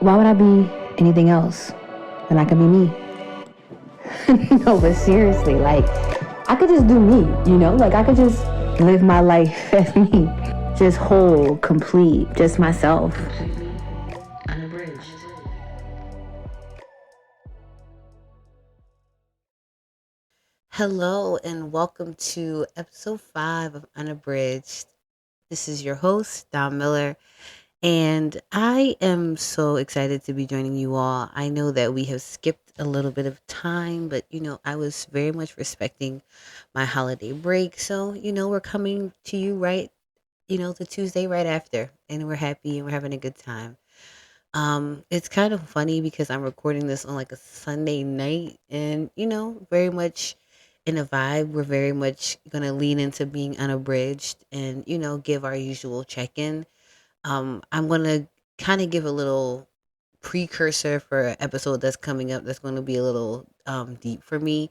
why would I be anything else when I can be me? No, but seriously, like, I could just do me, Like, I could just live my life as me. Just whole, complete, just myself. Unabridged. Hello and welcome to episode 5 of Unabridged. This is your host, Don Miller, and I am so excited to be joining you all. I know that we have skipped a little bit of time, but I was very much respecting my holiday break. So, we're coming to you right, the Tuesday right after, and we're happy and we're having a good time. It's kind of funny because I'm recording this on like a Sunday night and very much in a vibe. We're very much gonna lean into being unabridged and, give our usual check-in. I'm gonna kind of give a little precursor for an episode that's coming up that's gonna be a little deep for me.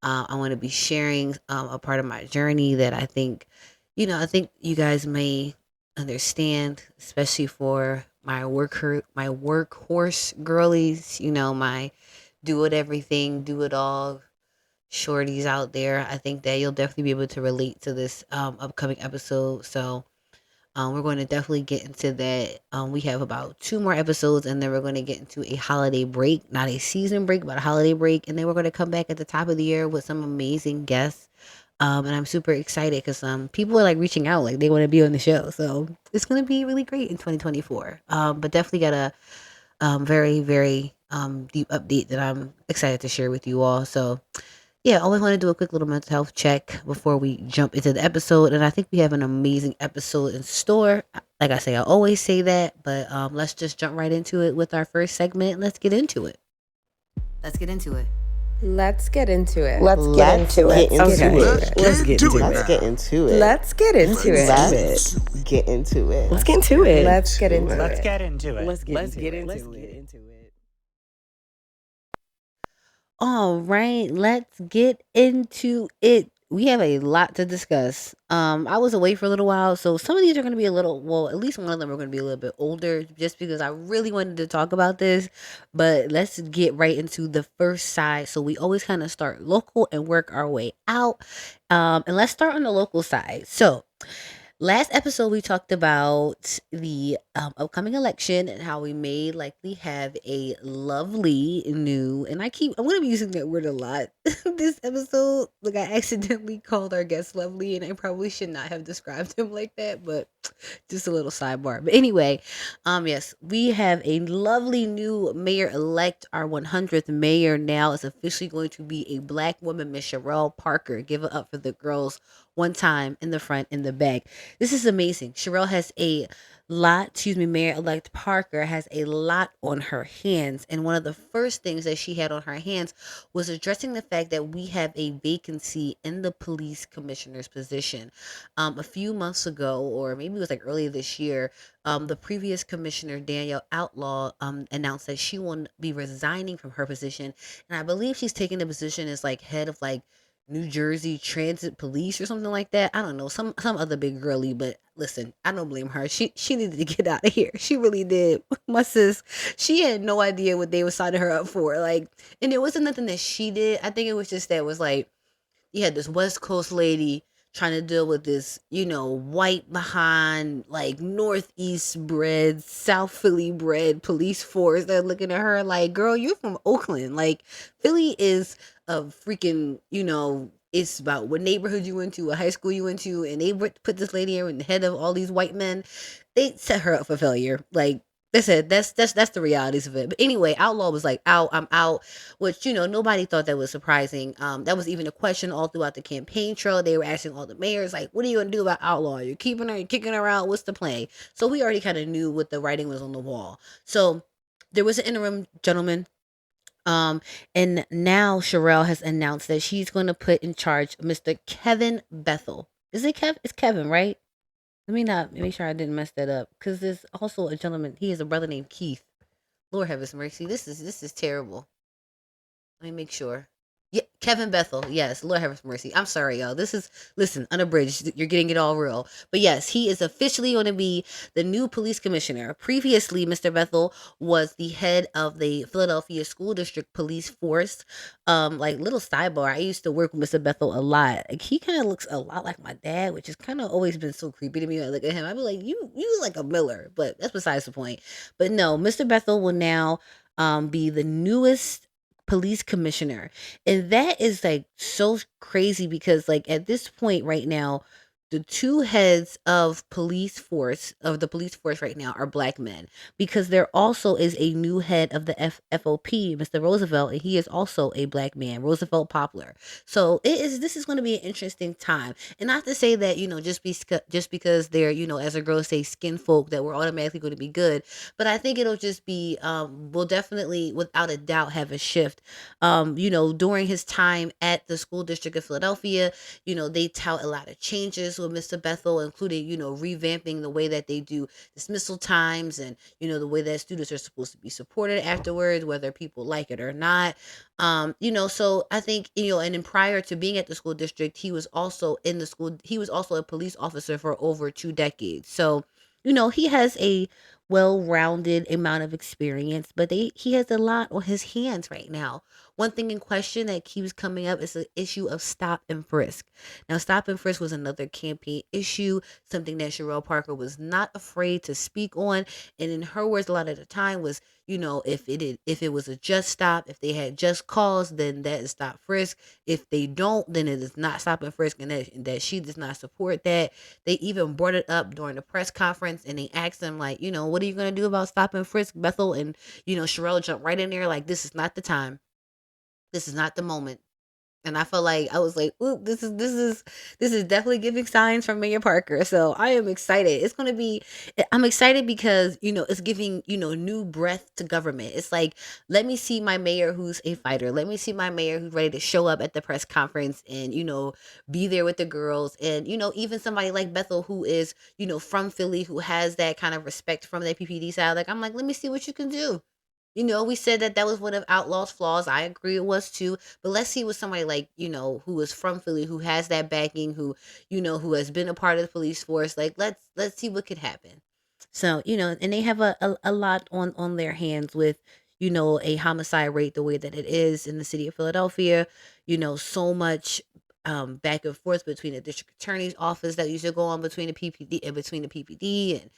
I want to be sharing a part of my journey that I think you guys may understand, especially for my workhorse girlies. My do it everything, do it all shorties out there. I think that you'll definitely be able to relate to this upcoming episode. So we're going to definitely get into that. We have about 2 more episodes, and then we're going to get into a holiday break, not a season break, but a holiday break. And then we're going to come back at the top of the year with some amazing guests. And I'm super excited because people are like reaching out, like they want to be on the show. So it's going to be really great in 2024. But definitely got a very, very deep update that I'm excited to share with you all. So yeah, always want to do a quick little mental health check before we jump into the episode. And I think we have an amazing episode in store. Like I say, I always say that, but let's just jump right into it with our first segment. Let's get into it. Let's get into it. Let's get into it. Let's get into it. Let's get into it. Let's get into it. Let's get into it. Let's get into it. Let's get into it. Let's get into it. Let's get into it. Let's get into it. Let's get into it. All right, let's get into it. We have a lot to discuss. I was away for a little while, so some of these are going to be a little, well, at least one of them are going to be a little bit older, just because I really wanted to talk about this. But let's get right into the first side. So we always kind of start local and work our way out. And let's start on the local side. So last episode, we talked about the upcoming election and how we may likely have a lovely new, and I'm going to be using that word a lot this episode. Like, I accidentally called our guest lovely, and I probably should not have described him like that, but just a little sidebar. But anyway, yes, we have a lovely new mayor elect. Our 100th mayor now is officially going to be a Black woman, Miss Sherelle Parker. Give it up for the girls one time in the front, in the back. This is amazing. Sherelle has a lot, Mayor-elect Parker has a lot on her hands. And one of the first things that she had on her hands was addressing the fact that we have a vacancy in the police commissioner's position. A few months ago, or maybe it was like earlier this year, the previous commissioner, Danielle Outlaw, announced that she will be resigning from her position. And I believe she's taking the position as like head of like New Jersey Transit Police or something like that. I don't know, some other big girly, but listen, I don't blame her. She needed to get out of here. She really did. My sis, she had no idea what they were signing her up for. Like, and it wasn't nothing that she did. I think it was just that it was like you had this West Coast lady trying to deal with this, white behind, like Northeast bred, South Philly bred police force. They're looking at her like, girl, you're from Oakland. Like, Philly is a freaking, it's about what neighborhood you went to, what high school you went to, and they put this lady in the head of all these white men. They set her up for failure. Like, that's it. That's the realities of it. But anyway, Outlaw was like, out, I'm out, which, nobody thought that was surprising. That was even a question all throughout the campaign trail. They were asking all the mayors, like, what are you going to do about Outlaw? You're keeping her, you're kicking her out. What's the plan? So we already kind of knew what the writing was on the wall. So there was an interim gentleman. And now Sherelle has announced that she's going to put in charge Mr. Kevin Bethel. Is it Kev? It's Kevin, right? Let me not make sure I didn't mess that up, because there's also a gentleman. He has a brother named Keith. Lord have his mercy. This is terrible. Let me make sure. Yeah, Kevin Bethel. Yes, Lord have mercy. I'm sorry, y'all. Listen, unabridged. You're getting it all real. But yes, he is officially going to be the new police commissioner. Previously, Mr. Bethel was the head of the Philadelphia School District Police Force. Like little sidebar, I used to work with Mr. Bethel a lot. Like he kind of looks a lot like my dad, which has kind of always been so creepy to me. When I look at him, I'd be like, you like a Miller, but that's besides the point. But no, Mr. Bethel will now be the newest police commissioner, and that is like so crazy because like at this point right now, the two heads of the police force right now are black men, because there also is a new head of the FOP, Mr. Roosevelt, and he is also a black man, Roosevelt Poplar. So this is going to be an interesting time. And not to say that, just because they're, as a girl say, skin folk, that we're automatically going to be good, but I think it'll just be will definitely without a doubt have a shift. During his time at the school district of Philadelphia, they tout a lot of changes with Mr. Bethel, including, revamping the way that they do dismissal times, and, the way that students are supposed to be supported afterwards, whether people like it or not. So I think, and then prior to being at the school district, he was also a police officer for over 2 decades. So, he has a well-rounded amount of experience, but he has a lot on his hands right now. One thing in question that keeps coming up is the issue of stop and frisk. Now, stop and frisk was another campaign issue, something that Sherelle Parker was not afraid to speak on. And in her words, a lot of the time was, if it was a just stop, if they had just cause, then that is stop frisk. If they don't, then it is not stop and frisk, and that she does not support that. They even brought it up during the press conference, and they asked them, like, what are you going to do about stop and frisk, Bethel? And, Sherelle jumped right in there like, this is not the time. This is not the moment. And I felt like I was like, ooh, this is definitely giving signs from Mayor Parker. So I am excited. I'm excited because, it's giving, new breath to government. It's like, let me see my mayor who's a fighter. Let me see my mayor who's ready to show up at the press conference and, be there with the girls. And, even somebody like Bethel, who is, from Philly, who has that kind of respect from the PPD side. Like, I'm like, let me see what you can do. We said that was one of Outlaw's flaws. I agree it was too. But let's see what somebody like, who is from Philly, who has that backing, who has been a part of the police force. Like, let's see what could happen. So, and they have a lot on their hands with, a homicide rate the way that it is in the city of Philadelphia. So much back and forth between the district attorney's office that used to go on between the PPD, and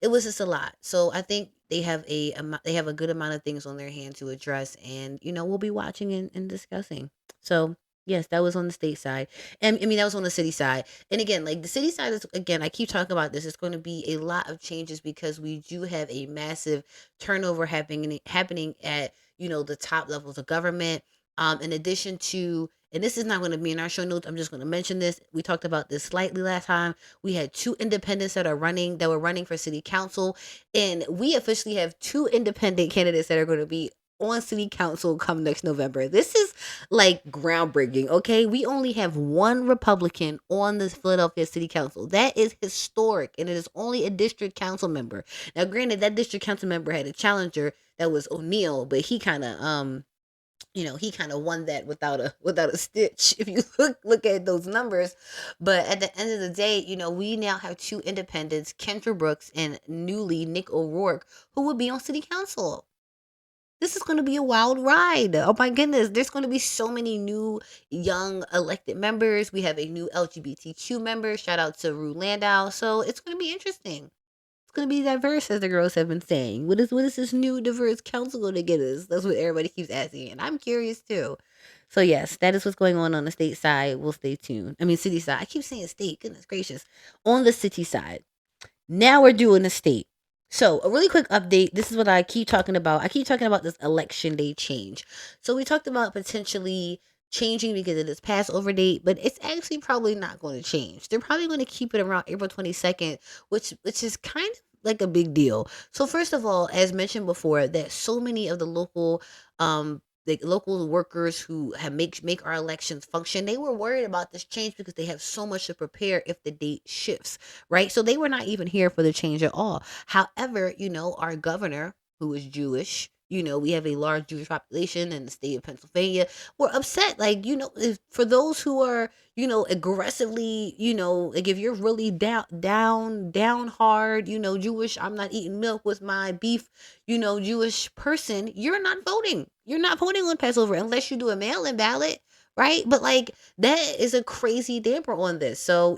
it was just a lot. So I think they have a good amount of things on their hand to address, and we'll be watching and discussing. So yes, that was on the state side, and I mean that was on the city side. And again, like the city side is, again, I keep talking about this. It's going to be a lot of changes because we do have a massive turnover happening at the top levels of government. In addition to, and this is not going to be in our show notes, I'm just going to mention this. We talked about this slightly last time. We had two independents that were running for city council, and we officially have two independent candidates that are going to be on city council come next November. This is like groundbreaking, okay? We only have one Republican on the Philadelphia City Council. That is historic, and it is only a district council member. Now, granted, that district council member had a challenger that was O'Neill, but he kind of he kind of won that without a stitch if you look at those numbers. But at the end of the day, we now have two independents, Kendra Brooks and newly Nick O'Rourke, who will be on city council. This is going to be a wild ride. Oh my goodness. There's going to be so many new young elected members. We have a new LGBTQ member. Shout out to Rue Landau. So it's going to be interesting. Going to be diverse, as the girls have been saying. What is this new diverse council going to get us? That's what everybody keeps asking, and I'm curious too. So yes, that is what's going on the state side. We'll stay tuned. I mean, city side. I keep saying state. Goodness gracious. On the city side, now we're doing the state. So a really quick update. This is what I keep talking about. I keep talking about this election day change. So we talked about potentially changing because it is Passover date, but it's actually probably not going to change. They're probably going to keep it around April 22nd, which is kind of like a big deal. So first of all, as mentioned before, that so many of the local workers who have make our elections function, they were worried about this change because they have so much to prepare if the date shifts, right? So they were not even here for the change at all. However, our governor, who is Jewish, We have a large Jewish population in the state of Pennsylvania. We're upset. Like, for those who are, aggressively, like if you're really down hard, Jewish, I'm not eating milk with my beef, Jewish person, you're not voting. You're not voting on Passover unless you do a mail-in ballot, right? But like that is a crazy damper on this. So,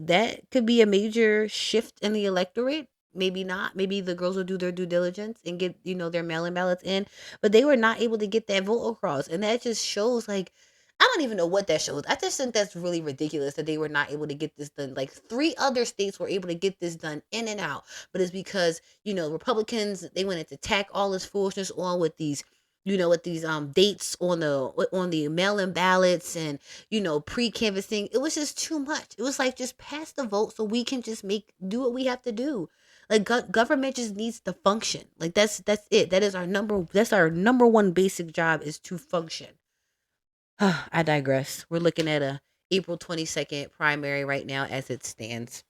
that could be a major shift in the electorate. Maybe not. Maybe the girls will do their due diligence and get, their mail-in ballots in. But they were not able to get that vote across. And that just shows like I don't even know what that shows. I just think that's really ridiculous that they were not able to get this done. Like 3 other states were able to get this done in and out. But it's because, Republicans, they wanted to tack all this foolishness on with these with these dates on the mail-in ballots and pre-canvassing. It was just too much. It was like just pass the vote so we can just do what we have to do. Like government just needs to function. Like that's it. That's our number one basic job is to function. I digress. We're looking at a April 22nd primary right now as it stands.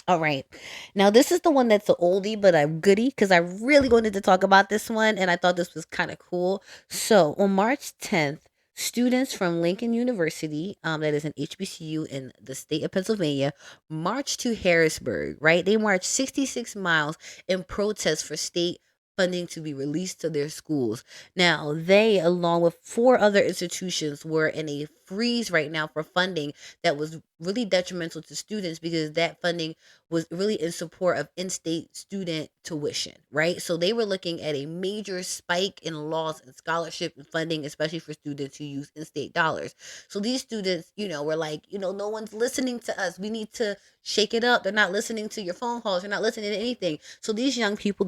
All right. Now, this is the one that's an oldie, but a goodie because I really wanted to talk about this one and I thought this was kind of cool. So, on March 10th, students from Lincoln University, that is an HBCU in the state of Pennsylvania, marched to Harrisburg, right? They marched 66 miles in protest for state funding to be released to their schools. Now, they, along with 4 other institutions, were in a freeze right now for funding that was really detrimental to students because that funding was really in support of in-state student tuition, right? So they were looking at a major spike in loss in scholarship and funding, especially for students who use in-state dollars. So these students, were like, no one's listening to us. We need to shake it up. They're not listening to your phone calls. They're not listening to anything. So these young people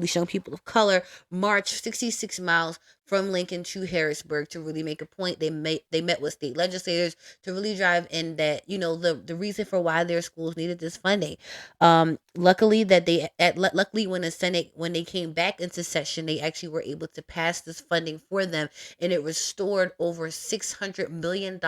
of color, marched 66 miles from Lincoln to Harrisburg to really make a point. They met with state legislators to really drive in that, the reason for why their schools needed this funding. Luckily when the Senate, when they came back into session, they actually were able to pass this funding for them, and it restored over $600 million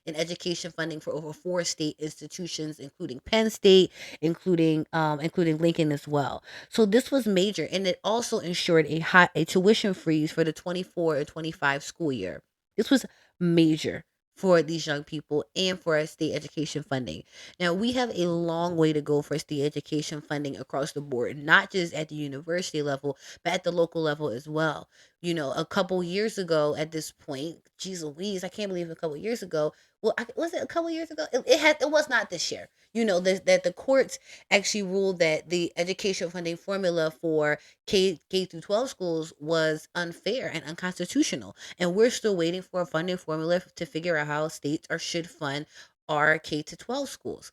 in education funding for over 4 state institutions, including Penn State, including Lincoln as well. So this was major, and it also ensured a tuition freeze for the 24 and 25 school year. This was major for these young people and for our state education funding. Now, we have a long way to go for state education funding across the board, not just at the university level, but at the local level as well. A couple years ago at this point, geez Louise, I can't believe a couple years ago. Well, was it a couple years ago? It was not this year. That the courts actually ruled that the education funding formula for K through 12 schools was unfair and unconstitutional. And we're still waiting for a funding formula to figure out how states should fund our K to 12 schools.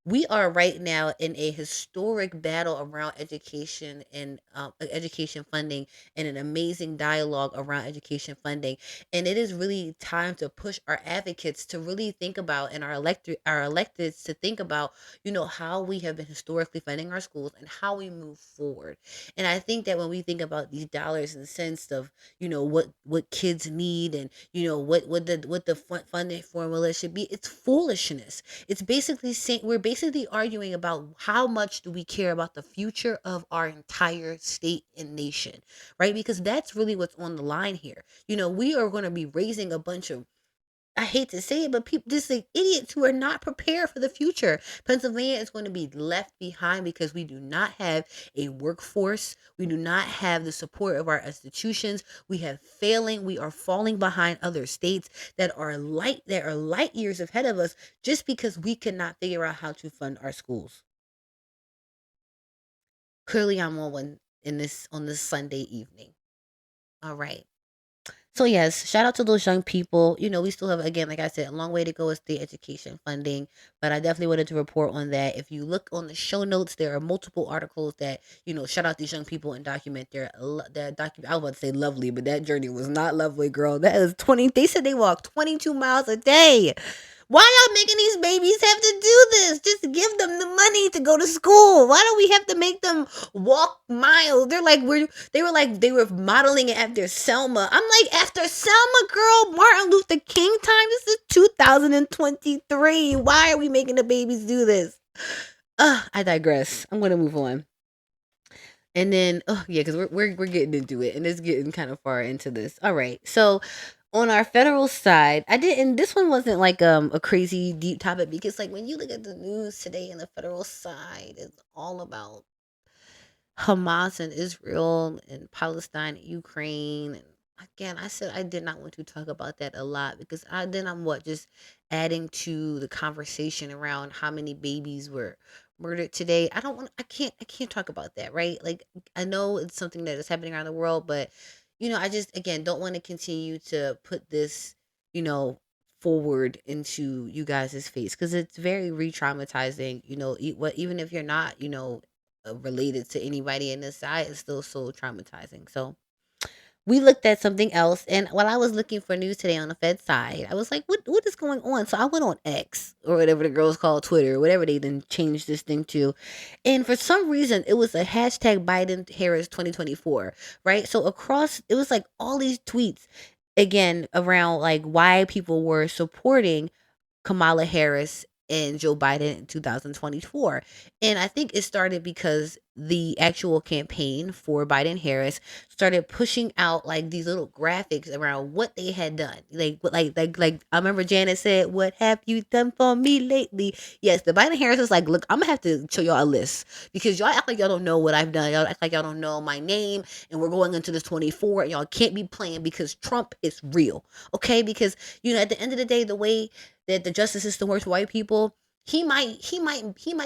We are right now in a historic battle around education and education funding, and an amazing dialogue around education funding. And it is really time to push our advocates to really think about, and our electeds to think about, how we have been historically funding our schools and how we move forward. And I think that when we think about these dollars and cents of, what kids need, and what the funding formula should be, it's foolishness. It's basically saying we're basically arguing about how much do we care about the future of our entire state and nation, right? Because that's really what's on the line here. We are going to be raising a bunch of, I hate to say it, but people just like idiots who are not prepared for the future. Pennsylvania is going to be left behind because we do not have a workforce. We do not have the support of our institutions. We are falling behind other states that are light years ahead of us just because we cannot figure out how to fund our schools. Clearly, I'm on one on this Sunday evening. All right. So yes, shout out to those young people. We still have, again, like I said, a long way to go with state education funding, but I definitely wanted to report on that. If you look on the show notes, there are multiple articles that, shout out these young people and document I was about to say lovely, but that journey was not lovely, girl. That is 20, they said they walked 22 miles a day. Why y'all making these babies have to do this? Just give them the money to go to school. Why do we have to make them walk miles? They were modeling it after Selma. I'm like, after Selma, girl, Martin Luther King time. This is 2023. Why are we making the babies do this? I digress. I'm going to move on. And then, oh yeah, because we're getting into it, and it's getting kind of far into this. All right, so on our federal side, I didn't. This one wasn't like a crazy deep topic because like when you look at the news today in the federal side, it's all about Hamas and Israel and Palestine and Ukraine. And again, I said I did not want to talk about that a lot because I'm what just adding to the conversation around how many babies were murdered today. I can't talk about that, right? Like I know it's something that is happening around the world, but I just again don't want to continue to put this, you know, forward into you guys' face because it's very re-traumatizing, even if you're not, related to anybody in this side, is still so traumatizing. So we looked at something else, and while I was looking for news today on the Fed side, I was like, "What is going on?" So I went on X or whatever the girls call Twitter, whatever they then changed this thing to, and for some reason it was a hashtag Biden Harris 2024, right? So across it was like all these tweets again around like why people were supporting Kamala Harris and Joe Biden in 2024. And I think it started because the actual campaign for Biden Harris started pushing out like these little graphics around what they had done. Like I remember Janet said, "What have you done for me lately?" Yes, the Biden Harris is like, "Look, I'm gonna have to show y'all a list because y'all act like y'all don't know what I've done. Y'all act like y'all don't know my name, and we're going into this 24, and y'all can't be playing because Trump is real, okay? Because at the end of the day, the way that the justice system works for white people, he might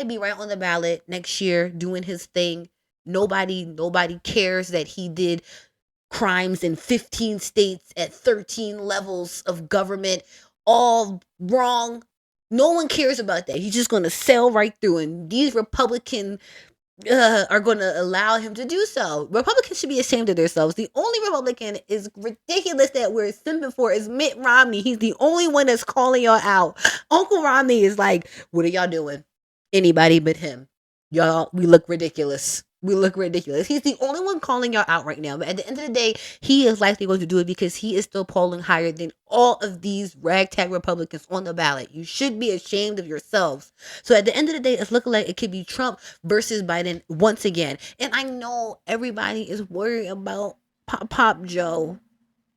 be right on the ballot next year doing his thing. Nobody cares that he did crimes in 15 states at 13 levels of government, all wrong. No one cares about that. He's just going to sail right through, and these Republican are going to allow him to do so. Republicans should be ashamed of themselves. The only Republican is ridiculous that we're simping for is Mitt Romney. He's the only one that's calling y'all out. Uncle Romney is like, "What are y'all doing?" Anybody but him. Y'all, we look ridiculous. We look ridiculous. He's the only one calling y'all out right now. But at the end of the day, he is likely going to do it because he is still polling higher than all of these ragtag Republicans on the ballot. You should be ashamed of yourselves. So at the end of the day, it's looking like it could be Trump versus Biden once again. And I know everybody is worried about Pop Joe.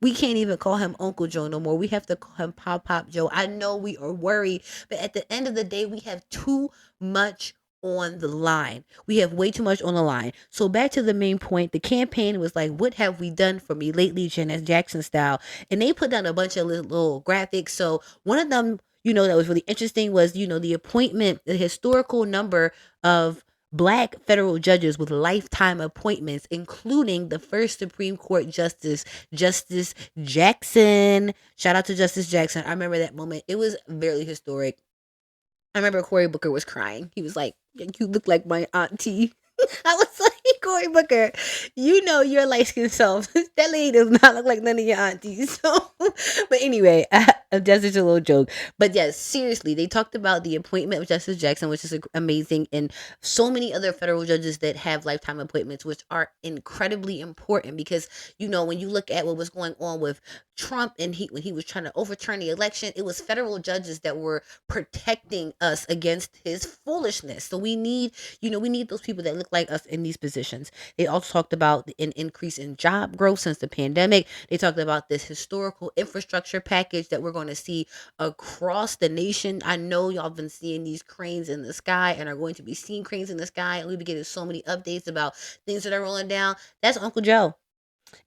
We can't even call him Uncle Joe no more. We have to call him Pop Joe. I know we are worried, but at the end of the day, we have too much on the line. We have way too much on the line. So back to the main point, the campaign was like, "What have we done for me lately?" Janet Jackson style. And they put down a bunch of little graphics. So one of them, that was really interesting was, the appointment, the historical number of Black federal judges with lifetime appointments, including the first Supreme Court Justice, Justice Jackson. Shout out to Justice Jackson. I remember that moment. It was very historic. I remember Cory Booker was crying. He was like, "You look like my auntie." I was like, "Cory Booker, your light skinned self. That lady does not look like none of your aunties." So, but anyway, that's just a little joke. But yes, seriously, they talked about the appointment of Justice Jackson, which is amazing, and so many other federal judges that have lifetime appointments, which are incredibly important because, when you look at what was going on with Trump and when he was trying to overturn the election, it was federal judges that were protecting us against his foolishness. So we need those people that look like us in these positions. They also talked about an increase in job growth since the pandemic. They talked about this historical infrastructure package that we're going to see across the nation. I know y'all been seeing these cranes in the sky and are going to be seeing cranes in the sky, and we've been getting so many updates about things that are rolling down. That's Uncle Joe.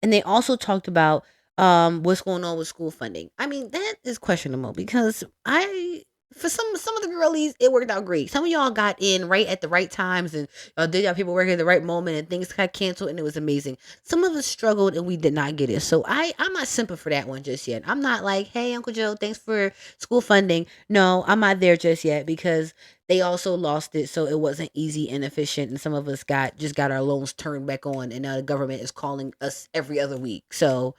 And they also talked about what's going on with school funding. I mean, that is questionable because for some of the girlies, it worked out great. Some of y'all got in right at the right times and did y'all paperwork at the right moment and things got canceled and it was amazing. Some of us struggled and we did not get it. So I'm not simping for that one just yet. I'm not like, "Hey, Uncle Joe, thanks for school funding." No, I'm not there just yet because they also lost it, so it wasn't easy and efficient, and some of us got our loans turned back on, and now the government is calling us every other week. So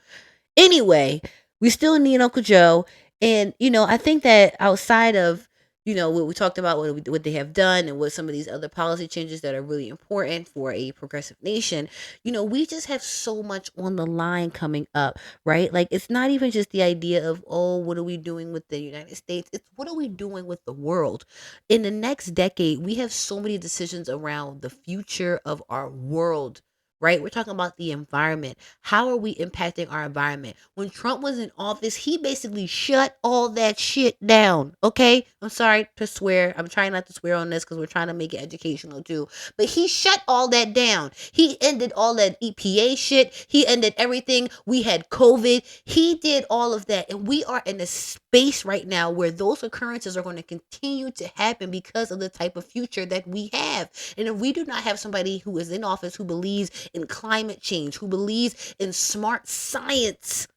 anyway, we still need Uncle Joe. And, I think that outside of, what we talked about, what they have done and what some of these other policy changes that are really important for a progressive nation, we just have so much on the line coming up, right? Like, it's not even just the idea of, oh, what are we doing with the United States? It's what are we doing with the world? In the next decade, we have so many decisions around the future of our world right? We're talking about the environment. How are we impacting our environment? When Trump was in office, he basically shut all that shit down, okay? I'm sorry to swear. I'm trying not to swear on this because we're trying to make it educational too. But he shut all that down. He ended all that EPA shit. He ended everything. We had COVID. He did all of that. And we are in a space right now where those occurrences are going to continue to happen because of the type of future that we have. And if we do not have somebody who is in office who believes in climate change, who believes in smart science,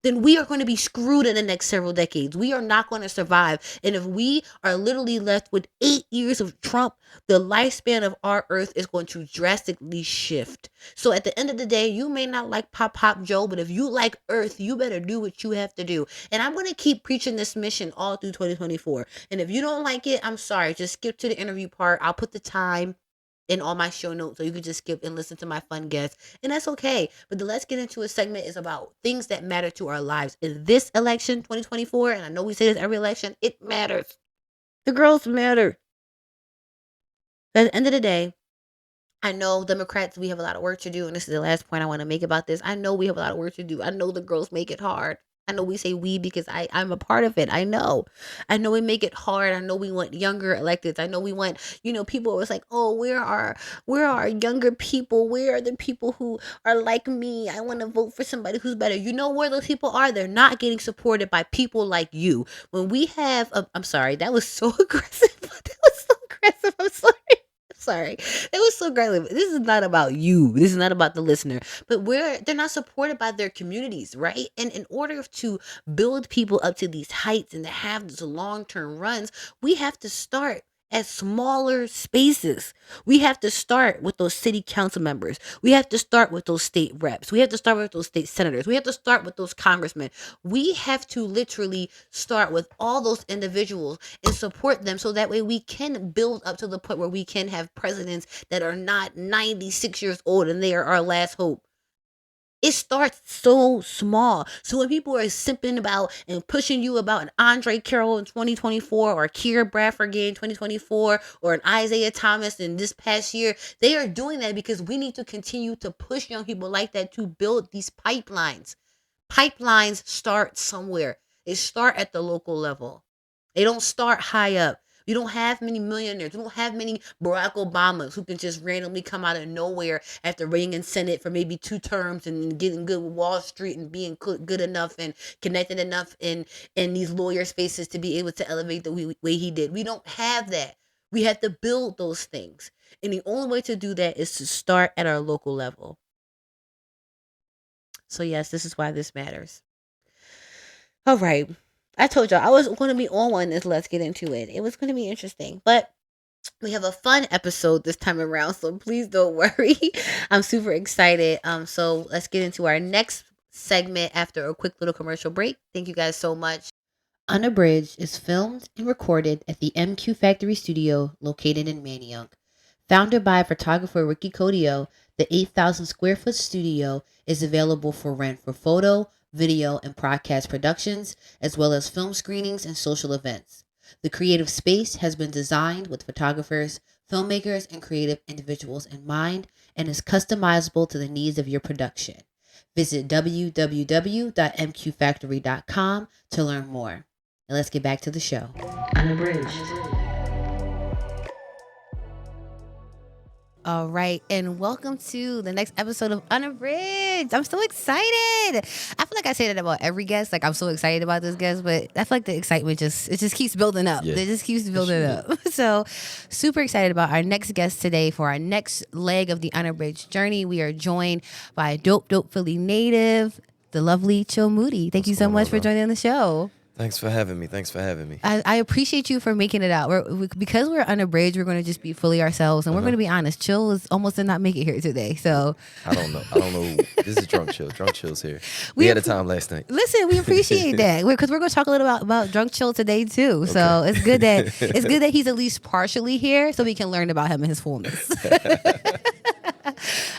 then we are going to be screwed in the next several decades. We are not going to survive. And if we are literally left with 8 years of Trump, the lifespan of our earth is going to drastically shift. So at the end of the day, you may not like Pop Joe, but if you like earth, you better do what you have to do. And I'm going to keep preaching this mission all through 2024. And if you don't like it, I'm sorry. Just skip to the interview part. I'll put the time in all my show notes, so you can just skip and listen to my fun guests, and that's okay. But the Let's Get Into It segment is about things that matter to our lives. In this election, 2024, and I know we say this every election, it matters. The girls matter. At the end of the day, I know Democrats, we have a lot of work to do, and this is the last point I want to make about this. I know we have a lot of work to do. I know the girls make it hard. I know we say we because I'm a part of it. I know we make it hard. I know we want younger electeds. I know we want, people always like, oh, where are younger people? Where are the people who are like me? I want to vote for somebody who's better. You know where those people are? They're not getting supported by people like you. When we have, I'm sorry, that was so aggressive. That was so aggressive. I'm sorry. It was so great. This is not about you. This is not about the listener. But they're not supported by their communities, right? And in order to build people up to these heights and to have these long-term runs, we have to start at smaller spaces. We have to start with those city council members. We have to start with those state reps. We have to start with those state senators. We have to start with those congressmen. We have to literally start with all those individuals and support them so that way we can build up to the point where we can have presidents that are not 96 years old and they are our last hope. It starts so small. So when people are simping about and pushing you about an Andre Carroll in 2024 or Keira Bradford in 2024 or an Isaiah Thomas in this past year, they are doing that because we need to continue to push young people like that to build these pipelines. Pipelines start somewhere. They start at the local level. They don't start high up. You don't have many millionaires. You don't have many Barack Obamas who can just randomly come out of nowhere after reigning in Senate for maybe 2 terms and getting good with Wall Street and being good enough and connected enough in these lawyer spaces to be able to elevate the way he did. We don't have that. We have to build those things. And the only way to do that is to start at our local level. So yes, this is why this matters. All right. I told y'all I was going to be on one this Let's Get Into It. It was going to be interesting, but we have a fun episode this time around, so please don't worry. I'm super excited. So let's get into our next segment after a quick little commercial break. Thank you guys so much. Unabridged is filmed and recorded at the MQ Factory Studio located in Manayunk. Founded by photographer Ricky Codio, the 8,000 square foot studio is available for rent for photo, video, and podcast productions, as well as film screenings and social events. The creative space has been designed with photographers, filmmakers, and creative individuals in mind and is customizable to the needs of your production. Visit www.mqfactory.com to learn more. Now let's get back to the show. Unabridged. All right, and welcome to the next episode of Unabridged. I'm so excited. I feel like I say that about every guest. Like, I'm so excited about this guest, but I feel like the excitement just keeps building up. Yeah. It just keeps building up. So, super excited about our next guest today for our next leg of the Unabridged journey. We are joined by a dope Philly native, the lovely Chill Moody. Thank you so much for joining the show. Thanks for having me. I appreciate you for making it out. Because we're Unabridged, we're going to just be fully ourselves. And we're going to be honest. Chill almost did not make it here today. So I don't know. This is Drunk Chill. Drunk Chill's here. We had a time last night. Listen, we appreciate that. Because we're going to talk a little about Drunk Chill today, too. Okay. So it's good that he's at least partially here so we can learn about him in his fullness.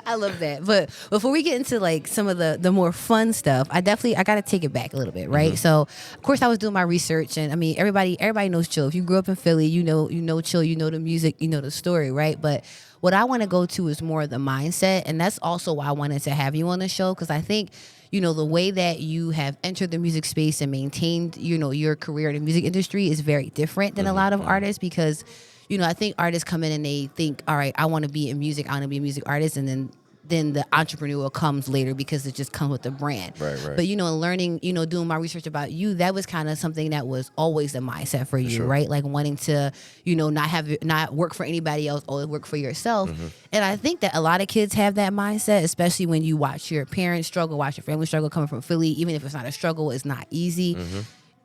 I love that. But before we get into like some of the more fun stuff, I got to take it back a little bit, right? Mm-hmm. So, of course, I was doing my research, and I mean, everybody knows Chill. If you grew up in Philly, you know Chill, you know the music, you know the story, right? But what I want to go to is more the mindset. And that's also why I wanted to have you on the show, because I think, you know, the way that you have entered the music space and maintained, you know, your career in the music industry is very different than a lot of artists, because, you know, I think artists come in and they think, all right, I want to be in music, I want to be a music artist, and then the entrepreneurial comes later because it just comes with the brand. Right. But, you know, learning, you know, doing my research about you, that was kind of something that was always the mindset for you, sure. right? Like wanting to, you know, not work for anybody else, always work for yourself. And I think that a lot of kids have that mindset, especially when you watch your parents struggle, watch your family struggle coming from Philly. Even if it's not a struggle, it's not easy.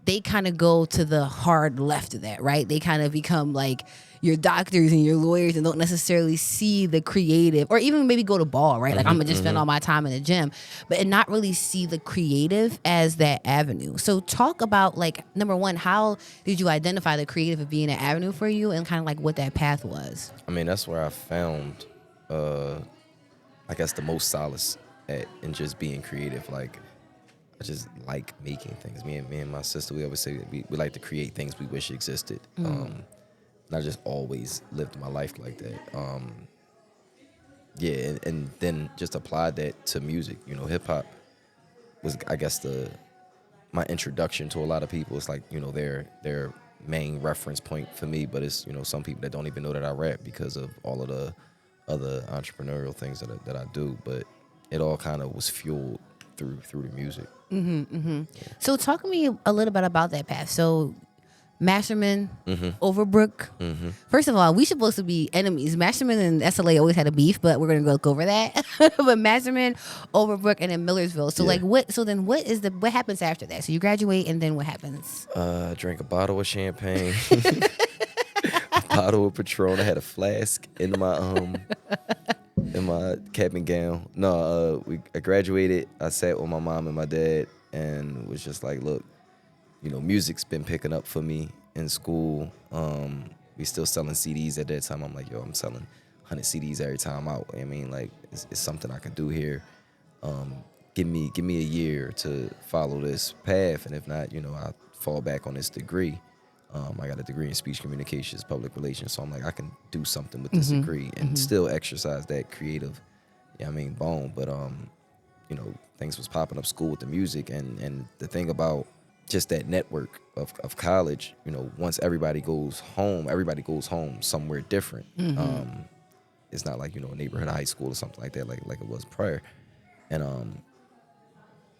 They kind of go to the hard left of that, right? They kind of become like your doctors and your lawyers and don't necessarily see the creative, or even maybe go to ball, right? Like I'm gonna just spend all my time in the gym, and not really see the creative as that avenue. So talk about, like, number one, how did you identify the creative as being an avenue for you, and kind of like what that path was? I mean, that's where I found, I guess, the most solace in just being creative. Like, I just like making things. Me and my sister, we always say that we like to create things we wish existed. And I just always lived my life like that. Yeah, and then just applied that to music. You know, hip hop was, I guess, my introduction to a lot of people. It's like, you know, their main reference point for me. But it's, you know, some people that don't even know that I rap because of all of the other entrepreneurial things that I do. But it all kind of was fueled through the music. So talk to me a little bit about that path. So Masterman, Overbrook. First of all, we supposed to be enemies. Masterman and SLA always had a beef, but we're gonna go over that. But Masterman, Overbrook, and then Millersville. So like, what happens after that? So you graduate, and then what happens? I drank a bottle of champagne, a bottle of Patron. I had a flask in my cap and gown. No, I graduated. I sat with my mom and my dad and was just like, look, you know, music's been picking up for me in school. We still selling CDs at that time. I'm like, yo, I'm selling 100 CDs every time out. I mean, like, it's something I can do here. Give me a year to follow this path, and if not, you know, I fall back on this degree. I got a degree in speech communications, public relations, so I'm like, I can do something with this degree and still exercise that creative, bone. But you know, things was popping up school with the music, and the thing about just that network of college, you know, once everybody goes home somewhere different. It's not like, you know, a neighborhood high school or something like that, like it was prior. And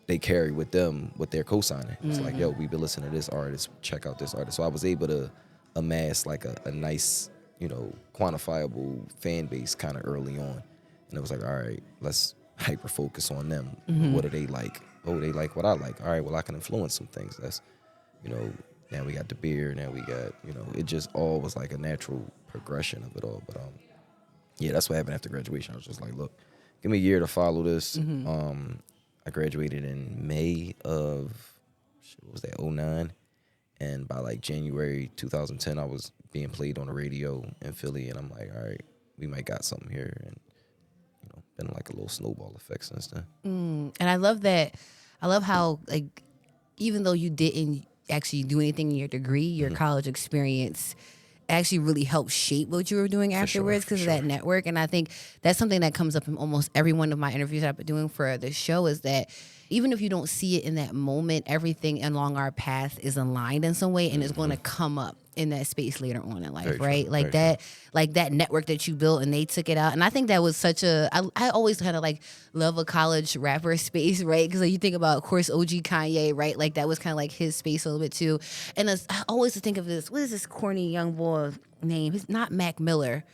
they carry with them what they're co-signing. It's like, yo, we've been listening to this artist, check out this artist. So I was able to amass like a nice, you know, quantifiable fan base kind of early on. And it was like, all right, let's hyper focus on them. What do they like? Oh, they like what I like. All right, well, I can influence some things. That's, you know, now we got the beer, now we got, you know, it just all was like a natural progression of it all. But yeah, that's what happened after graduation. I was just like, look, give me a year to follow this. I graduated in May of, what was that, 2009? And by like January 2010, I was being played on the radio in Philly. And I'm like, all right, we might got something here. And, you know, been like a little snowball effect since then. And I love that. I love how, like, even though you didn't actually do anything in your degree, your college experience actually really helped shape what you were doing afterwards because of that network. And I think that's something that comes up in almost every one of my interviews I've been doing for the show, is that even if you don't see it in that moment, everything along our path is aligned in some way and it's going to come up in that space later on in life, Very right? true. Like that, like that network that you built and they took it out. And I think that was such a, I always kind of like love a college rapper space, right? Because like, you think about, of course, OG Kanye, right? Like that was kind of like his space a little bit too. And I always think of this, what is this corny young boy name? He's not Mac Miller,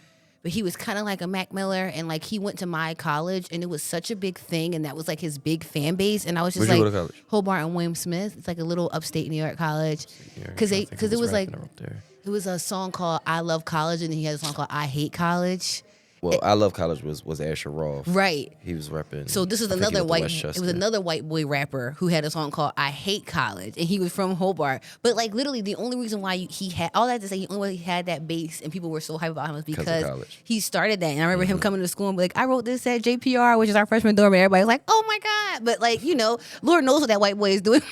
but he was kind of like a Mac Miller, and like he went to my college, and it was such a big thing, and that was like his big fan base, and I was just Where'd you like, go to college? Hobart and William Smith. It's like a little upstate New York college, because it was like, it was a song called "I Love College," and then he had a song called "I Hate College." Well, I Love College was Asher Roth. Right. He was repping. So this is another white. It was another white boy rapper who had a song called "I Hate College," and he was from Hobart. But like literally, the only reason why he had all that to say, he only had that bass, and people were so hyped about him was because he started that. And I remember him coming to school and be like, "I wrote this at JPR, which is our freshman dorm." And everybody's like, "Oh my god!" But like, you know, Lord knows what that white boy is doing.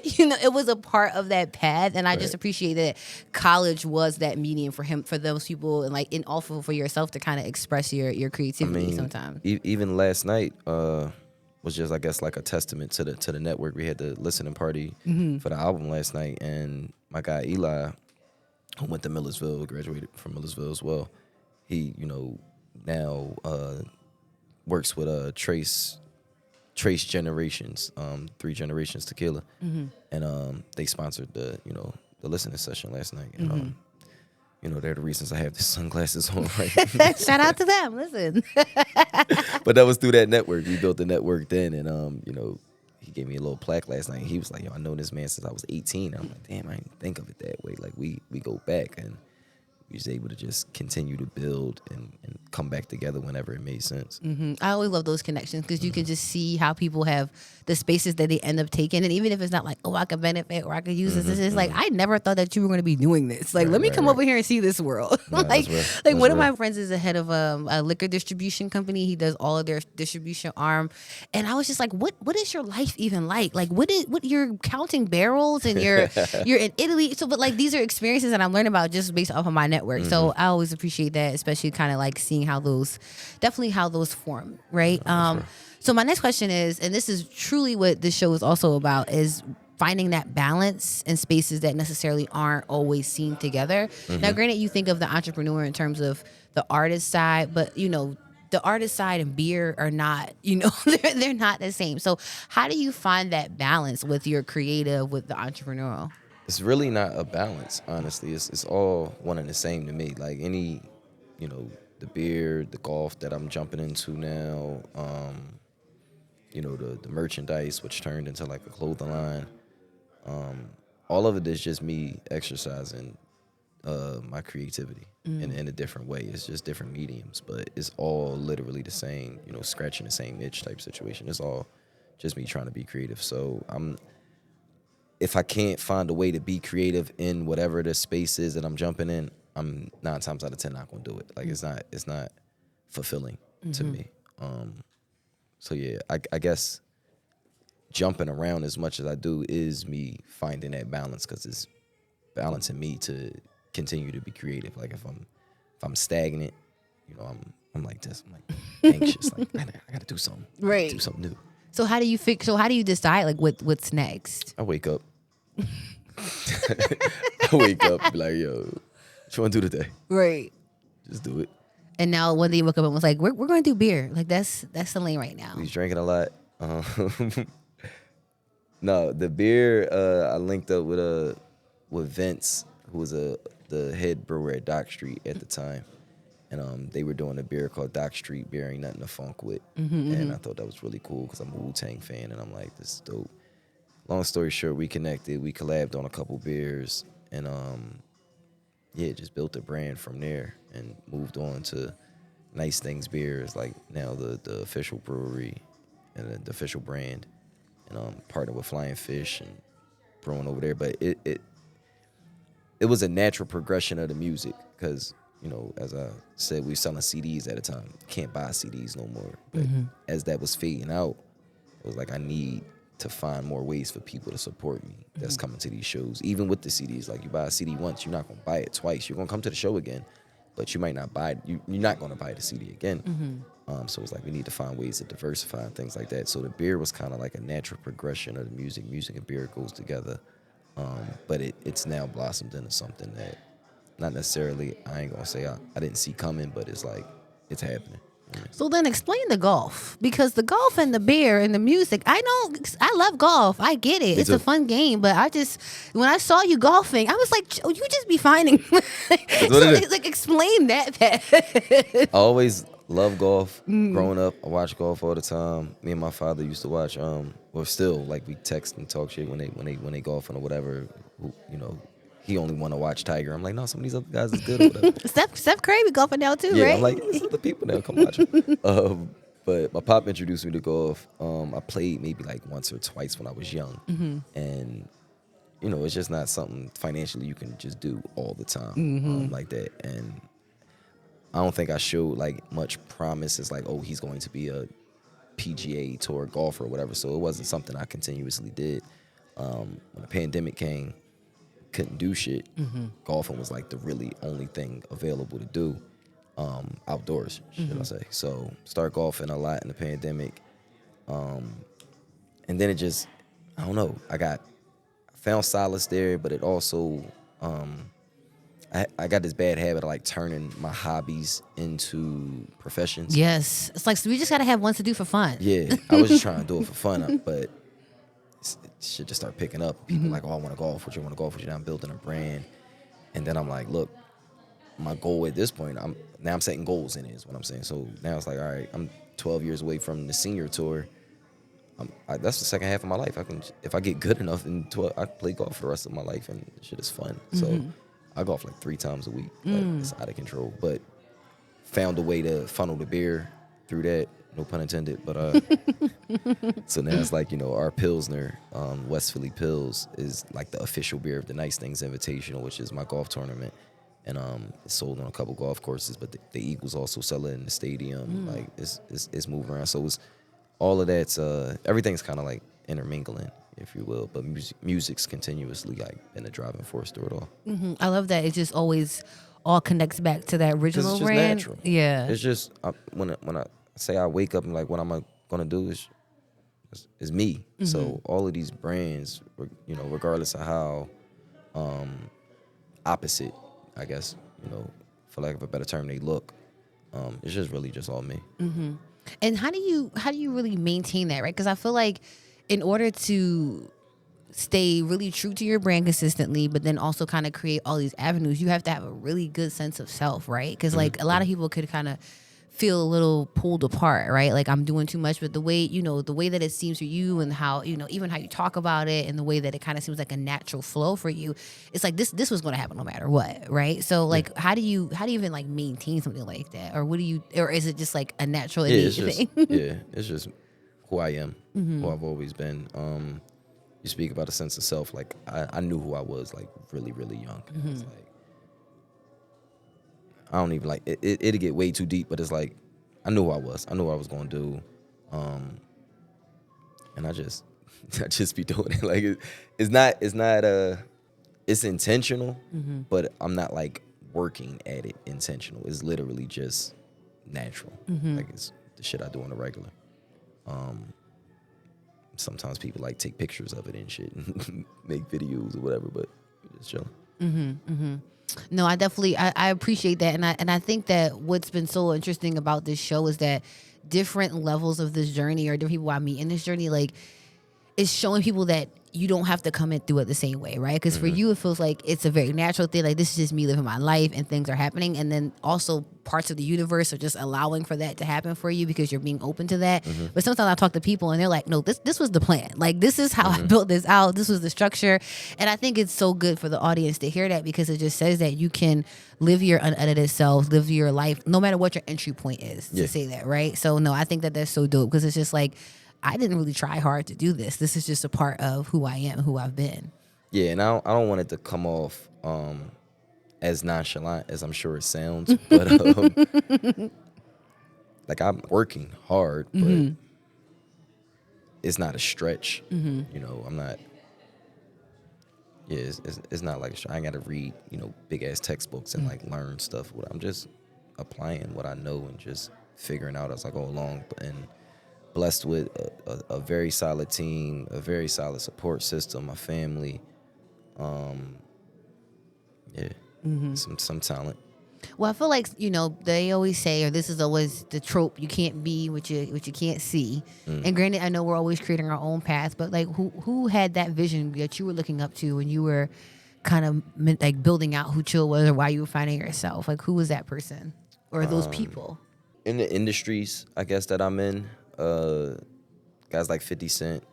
You know, it was a part of that path, and I just appreciate that college was that medium for him, for those people, and like, and also for yourself to kind of express your creativity sometimes. Even last night was just, I guess, like a testament to the network. We had the listening party for the album last night, and my guy Eli, who went to Millersville, graduated from Millersville as well. He, now works with Trace Generations, 3 Generations Tequila, and they sponsored the listening session last night. And they're the reasons I have the sunglasses on right now. Shout out to them. Listen. But that was through that network. We built the network then, and he gave me a little plaque last night. He was like, "Yo, I know this man since I was 18." And I'm like, "Damn, I didn't think of it that way." Like we go back, and we was able to just continue to build and come back together whenever it made sense. I always love those connections because you can just see how people have the spaces that they end up taking. And even if it's not like, oh, I could benefit or I could use this, it's like, I never thought that you were going to be doing this. Like, let me come over here and see this world. No, like that's one of real. my friends is the head of a liquor distribution company. He does all of their distribution arm. And I was just like, what is your life even like? Like, what you're counting barrels and you're in Italy. So, but like, these are experiences that I'm learning about just based off of my network. So I always appreciate that, especially kind of like seeing how those form, right? So my next question is, and this is truly what this show is also about, is finding that balance in spaces that necessarily aren't always seen together. Now, granted, you think of the entrepreneur in terms of the artist side, but the artist side and beer are not, they're not the same. So how do you find that balance with your creative, with the entrepreneurial? It's really not a balance, honestly. It's all one and the same to me. Like any, the beer, the golf that I'm jumping into now, the merchandise, which turned into like a clothing line. All of it is just me exercising my creativity in a different way. It's just different mediums, but it's all literally the same, scratching the same itch type situation. It's all just me trying to be creative. So if I can't find a way to be creative in whatever the space is that I'm jumping in, I'm 9 times out of 10 not gonna do it. Like it's not fulfilling to me. So yeah, I guess jumping around as much as I do is me finding that balance, because it's balancing me to continue to be creative. Like if I'm stagnant, I'm like this. I'm like anxious. Like man, I gotta do something. Right. Do something new. So how do you decide like what's next? I wake up. I wake up and be like, yo, what you want to do today? Right. Just do it. And now one day you woke up and was like, we're going to do beer. Like that's the lane right now. He's drinking a lot. No, the beer, I linked up with Vince, who was the head brewer at Dock Street at the time. And they were doing a beer called Dock Street Beer, Ain't Nothing to Funk With. And I thought that was really cool because I'm a Wu-Tang fan, and I'm like, this is dope. Long story short, we connected. We collabed on a couple beers, and just built a brand from there and moved on to Nice Things Beers, like now the official brewery and the official brand, and partnered with Flying Fish and brewing over there. But it was a natural progression of the music because, as I said, we were selling CDs at a time. Can't buy CDs no more. But as that was fading out, it was like I need to find more ways for people to support me that's coming to these shows. Even with the CDs, like you buy a CD once, you're not going to buy it twice. You're going to come to the show again, but you might not buy it. You're not going to buy the CD again. So it's like we need to find ways to diversify and things like that. So the beer was kind of like a natural progression of the music. Music and beer goes together. But it's now blossomed into something that not necessarily, I ain't going to say I didn't see coming, but it's like it's happening. So then explain the golf, because the golf and the beer and the music, I love golf. I get it. It's a fun game. But when I saw you golfing, I was like, oh, you just be finding. So like explain that. I always loved golf. Growing up, I watched golf all the time. Me and my father used to watch, still, like we text and talk shit when they golfing or whatever. He only want to watch Tiger. I'm like, no, some of these other guys is good or whatever. Steph Curry be golfing now too, Yeah, right? I'm like, there's other people now, come watch him. But my pop introduced me to golf. I played maybe like once or twice when I was young. And, it's just not something financially you can just do all the time like that. And I don't think I showed like much promise as like, oh, he's going to be a PGA Tour golfer or whatever. So it wasn't something I continuously did. When the pandemic came, couldn't do shit. Golfing was like the really only thing available to do. outdoors, should I say. So start golfing a lot in the pandemic. And then it just, I don't know, I found solace there, but it also, I got this bad habit of like turning my hobbies into professions. Yes. It's like, so we just got to have one to do for fun. Yeah, I was just trying to do it for fun, but shit just start picking up. People like, oh, I want to golf with you, I want to golf with you. Now I'm building a brand. And then I'm like, look, my goal at this point, I'm setting goals in it, is what I'm saying. So now it's like, all right, I'm 12 years away from the senior tour. That's the second half of my life. If I get good enough in 12, I play golf for the rest of my life, and shit is fun. So I golf like 3 times a week. It's out of control. But found a way to funnel the beer through that. No pun intended. But so now it's like, our Pilsner, West Philly Pils, is like the official beer of the Nice Things Invitational, which is my golf tournament. And it's sold on a couple golf courses, but the Eagles also sell it in the stadium. Like it's moving around. So it's all of that's everything's kind of like intermingling, if you will. But music's continuously like been a driving force through it all. I love that. It just always all connects back to that original It's just brand. natural. Yeah. It's just when I say I wake up and like, what am I gonna do is me. So all of these brands, regardless of how opposite, I guess, for lack of a better term, they look, it's just really just all me. And how do you really maintain that, right? Because I feel like in order to stay really true to your brand consistently, but then also kind of create all these avenues, you have to have a really good sense of self, right? Because like a lot of people could kind of feel a little pulled apart, right? Like I'm doing too much, but the way that it seems for you and how, even how you talk about it and the way that it kind of seems like a natural flow for you, it's like this was going to happen no matter what, right? So like, how do you even like maintain something like that? Or or is it just like a natural innate thing? It's just who I am, who I've always been. You speak about a sense of self, like I knew who I was like really, really young. It's like, I don't even like it. It'll get way too deep, but it's like I knew who I was. I knew what I was gonna do, and I just be doing it. Like it's intentional, but I'm not like working at it intentional. It's literally just natural. Like it's the shit I do on a regular. Sometimes people like take pictures of it and shit, and make videos or whatever, but we're just chilling. No, I definitely I appreciate that, and I think that what's been so interesting about this show is that different levels of this journey or different people I meet in this journey, like, it's showing people that you don't have to come in through it the same way, right? Because for you, it feels like it's a very natural thing. Like, this is just me living my life and things are happening. And then also parts of the universe are just allowing for that to happen for you because you're being open to that. But sometimes I talk to people and they're like, no, this was the plan. Like, this is how I built this out. This was the structure. And I think it's so good for the audience to hear that because it just says that you can live your unedited self, live your life, no matter what your entry point is to say that, right? So, no, I think that that's so dope because it's just like, I didn't really try hard to do this. This is just a part of who I am, who I've been. Yeah, and I don't want it to come off as nonchalant as I'm sure it sounds, but like I'm working hard, but it's not a stretch. I'm not. Yeah, it's not like I ain't got to read big ass textbooks and like learn stuff. I'm just applying what I know and just figuring out as I go along, and blessed with a very solid team, a very solid support system, a family, some talent. Well, I feel like they always say, or this is always the trope: you can't be what you can't see. And granted, I know we're always creating our own path, but like, who had that vision that you were looking up to when you were kind of like building out who Chill was, or why you were finding yourself? Like, who was that person or those people? In the industries, I guess, that I'm in. Guys like 50 Cent,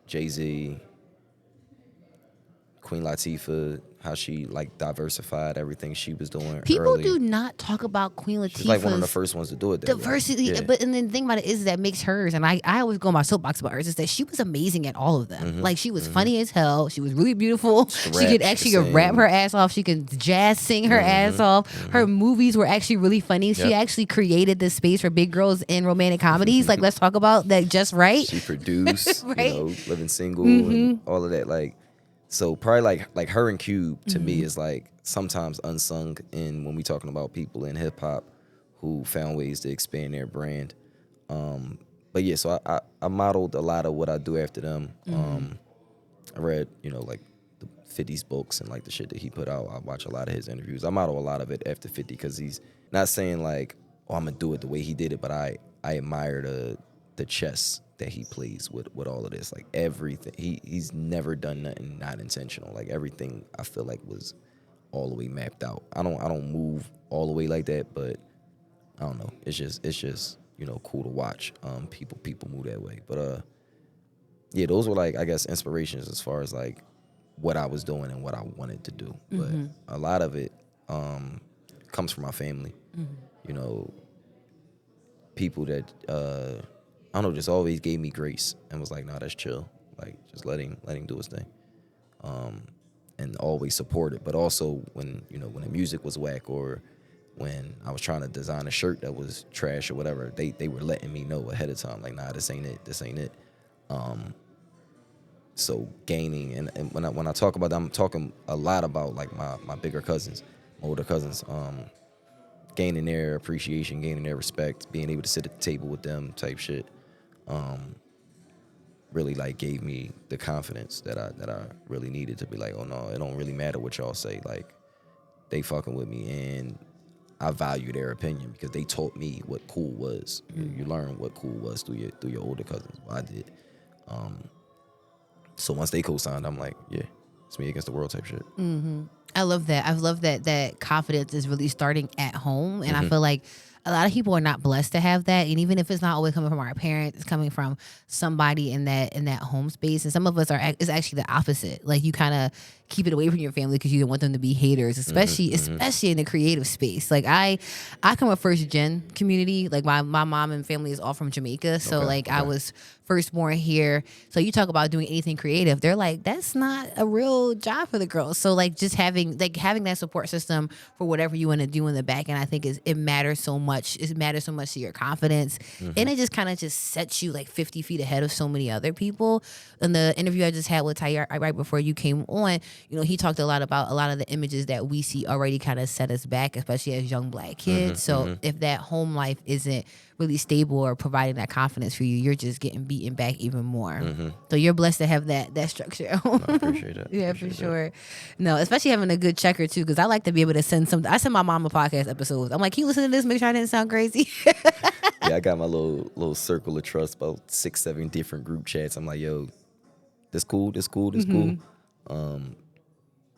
Jay-Z, Queen Latifah, how she like diversified everything she was doing. People early. do not talk about Queen Latifah's She's like one of the first ones to do it. Diversity, yeah. But and then the thing about it is that makes hers, and I always go on my soapbox about hers, is that she was amazing at all of them. Like, she was funny as hell. She was really beautiful. She could actually rap her ass off. She could jazz sing her ass off. Her movies were actually really funny. She actually created this space for big girls in romantic comedies. Like, let's talk about that just right. She produced, right? Living Single and all of that. Like, So probably like her and Cube to me is like sometimes unsung in when we talking about people in hip hop who found ways to expand their brand. But yeah, so I modeled a lot of what I do after them. I read, like the 50's books and like the shit that he put out. I watch a lot of his interviews. I model a lot of it after 50 because he's not saying like, oh, I'm gonna do it the way he did it, but I admire the chess that he plays with all of this. Like everything, he's never done nothing not intentional. Like everything I feel like was all the way mapped out. I don't move all the way like that, but I don't know. It's just cool to watch. People move that way. But yeah, those were like I guess inspirations as far as like what I was doing and what I wanted to do. But a lot of it comes from my family. People that I don't know, just always gave me grace and was like, nah, that's chill. Like just let him do his thing. And always supported. But also when the music was whack or when I was trying to design a shirt that was trash or whatever, they were letting me know ahead of time, like, nah, this ain't it. So gaining and when I talk about that, I'm talking a lot about like my bigger cousins, my older cousins, gaining their appreciation, gaining their respect, being able to sit at the table with them type shit. Really like gave me the confidence that I really needed to be like, oh no, it don't really matter what y'all say. Like they fucking with me and I value their opinion because they taught me what cool was. You learn what cool was through your older cousins. Well, I did. So once they co-signed, I'm like, yeah, it's me against the world type shit. I love that. I love that confidence is really starting at home. And I feel like a lot of people are not blessed to have that. And even if it's not always coming from our parents, it's coming from somebody in that home space. And some of us it's actually the opposite. Like you kind of keep it away from your family because you don't want them to be haters, especially in the creative space. Like I come from a first gen community. Like my mom and family is all from Jamaica. So I was first born here. So you talk about doing anything creative. They're like, that's not a real job for the girls. So like just having that support system for whatever you want to do in the back end, I think it matters so much. It matters so much to your confidence. And it just kind of just sets you like 50 feet ahead of so many other people. In the interview I just had with Tyre right before you came on, he talked a lot about a lot of the images that we see already kind of set us back, especially as young Black kids. So if that home life isn't really stable or providing that confidence for you, you're just getting beaten back even more. So you're blessed to have that structure. No, I appreciate that. Yeah, for sure. No, especially having a good checker too, because I like to be able to send something. I send my mom a podcast episodes. I'm like, can you listen to this? Make sure I didn't sound crazy. Yeah, I got my little circle of trust, about 6-7 different group chats. I'm like, yo, this cool.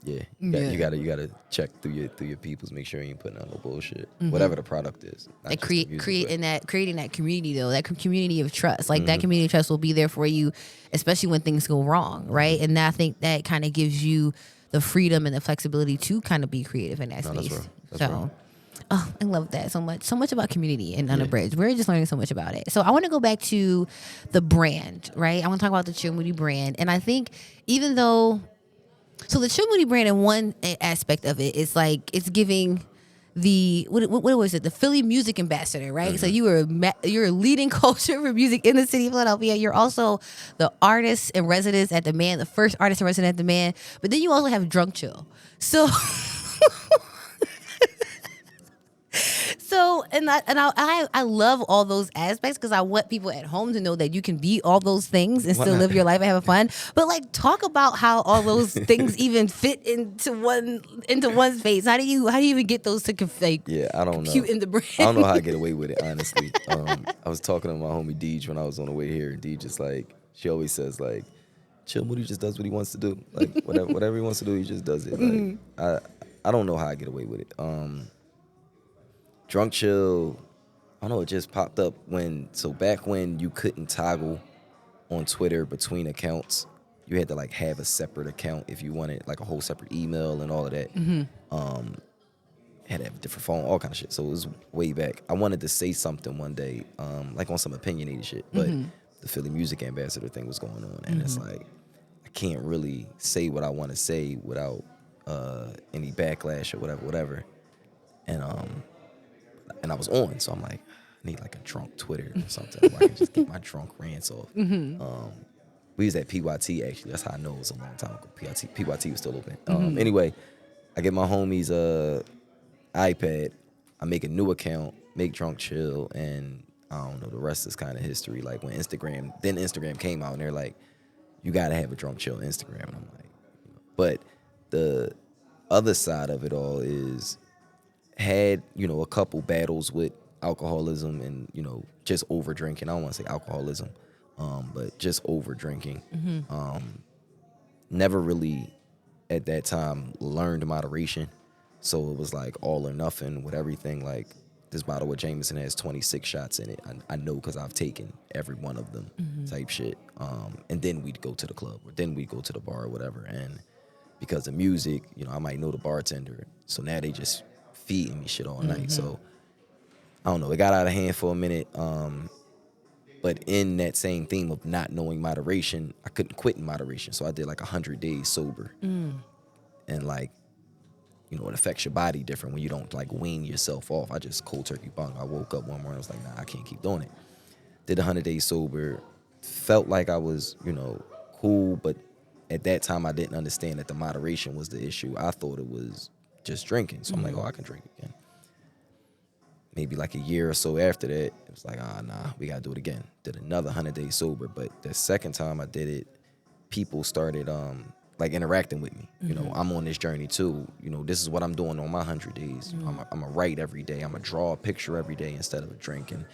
Yeah, you gotta check through your peoples, make sure you ain't putting out no bullshit. Whatever the product is. Like creating that community though, that community of trust. Like that community of trust will be there for you, especially when things go wrong, right? And I think that kind of gives you the freedom and the flexibility to kind of be creative in that space. That's right. Oh, I love that so much. So much about community and Unabridged. We're just learning so much about it. So I want to go back to the brand, right? I want to talk about the Chill Moody brand. And I think even though so the Chill Moody brand in one aspect of it is like it's giving the what was it, the Philly music ambassador, right? So you're leading culture for music in the city of Philadelphia. You're also the artist in residence at the Mann, the first artist in residence at the Mann. But then you also have Drunk Chill. So I love all those aspects because I want people at home to know that you can be all those things and still live your life and have fun. But like, talk about how all those things even fit into one space. How do you even get those to I don't compute know. in the brain? I don't know how I get away with it, honestly. I was talking to my homie Deej when I was on the way here. Deej just like, she always says like, Chill Moody just does what he wants to do. Like whatever he wants to do, he just does it. Like I don't know how I get away with it. Drunk Chill, I don't know, it just popped up back when you couldn't toggle on Twitter between accounts, you had to like have a separate account if you wanted like a whole separate email and all of that. Had to have a different phone, all kind of shit. So it was way back. I wanted to say something one day, like on some opinionated shit, but the Philly music ambassador thing was going on, and it's like I can't really say what I want to say without any backlash or whatever. And I was on, so I'm like, I need like a drunk Twitter or something where I can just get my drunk rants off. We was at PYT actually. That's how I know it was a long time ago. PYT was still open. Anyway, I get my homies iPad. I make a new account, make Drunk Chill, and I don't know, the rest is kind of history. Like when Instagram came out and they're like, you gotta have a Drunk Chill Instagram. And I'm like, but the other side of it all is had, a couple battles with alcoholism and, just over drinking. I don't want to say alcoholism, but just over drinking. Never really at that time learned moderation. So it was like all or nothing with everything. Like this bottle of Jameson has 26 shots in it. I know because I've taken every one of them type shit. And then we'd go to the club or then we'd go to the bar or whatever. And because of music, I might know the bartender. So now they just feeding me shit all night. So I don't know. It got out of hand for a minute. But in that same theme of not knowing moderation, I couldn't quit in moderation. So I did like 100 days sober. And like, it affects your body different when you don't like wean yourself off. I just cold turkey bung. I woke up one morning, I was like, nah, I can't keep doing it. Did 100 days sober. Felt like I was, cool, but at that time I didn't understand that the moderation was the issue. I thought it was just drinking. So I'm like, I can drink again. Maybe like a year or so after that, it was like, nah, we gotta do it again. Did another 100 days sober, but the second time I did it, people started like interacting with me. I'm on this journey too. This is what I'm doing on my 100 days. I'm a write every day. I'm a draw a picture every day instead of a drink, and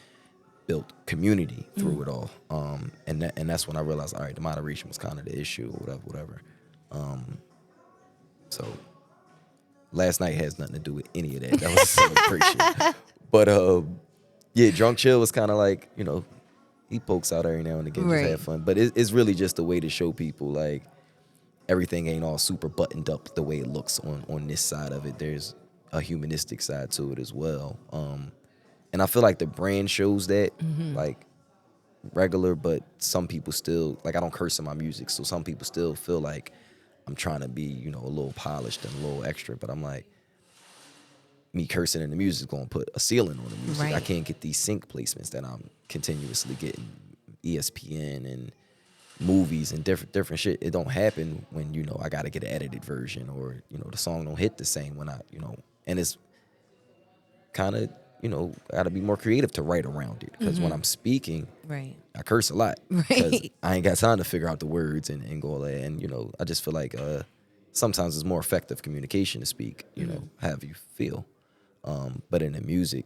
built community through it all. And that's when I realized, all right, the moderation was kind of the issue or whatever. So last night has nothing to do with any of that. That was a celebration. But yeah, Drunk Chill was kind of like, he pokes out every now and again, just have fun. But it's really just a way to show people like everything ain't all super buttoned up the way it looks on this side of it. There's a humanistic side to it as well. And I feel like the brand shows that, like regular, but some people still, like I don't curse in my music, so some people still feel like I'm trying to be, a little polished and a little extra, but I'm like, me cursing in the music is going to put a ceiling on the music. Right. I can't get these sync placements that I'm continuously getting, ESPN and movies and different shit. It don't happen when, I got to get an edited version or, the song don't hit the same when I, and it's kind of, got to be more creative to write around it. Because when I'm speaking, I curse a lot. Because I ain't got time to figure out the words and go all that. And, I just feel like sometimes it's more effective communication to speak, however you feel. But in the music,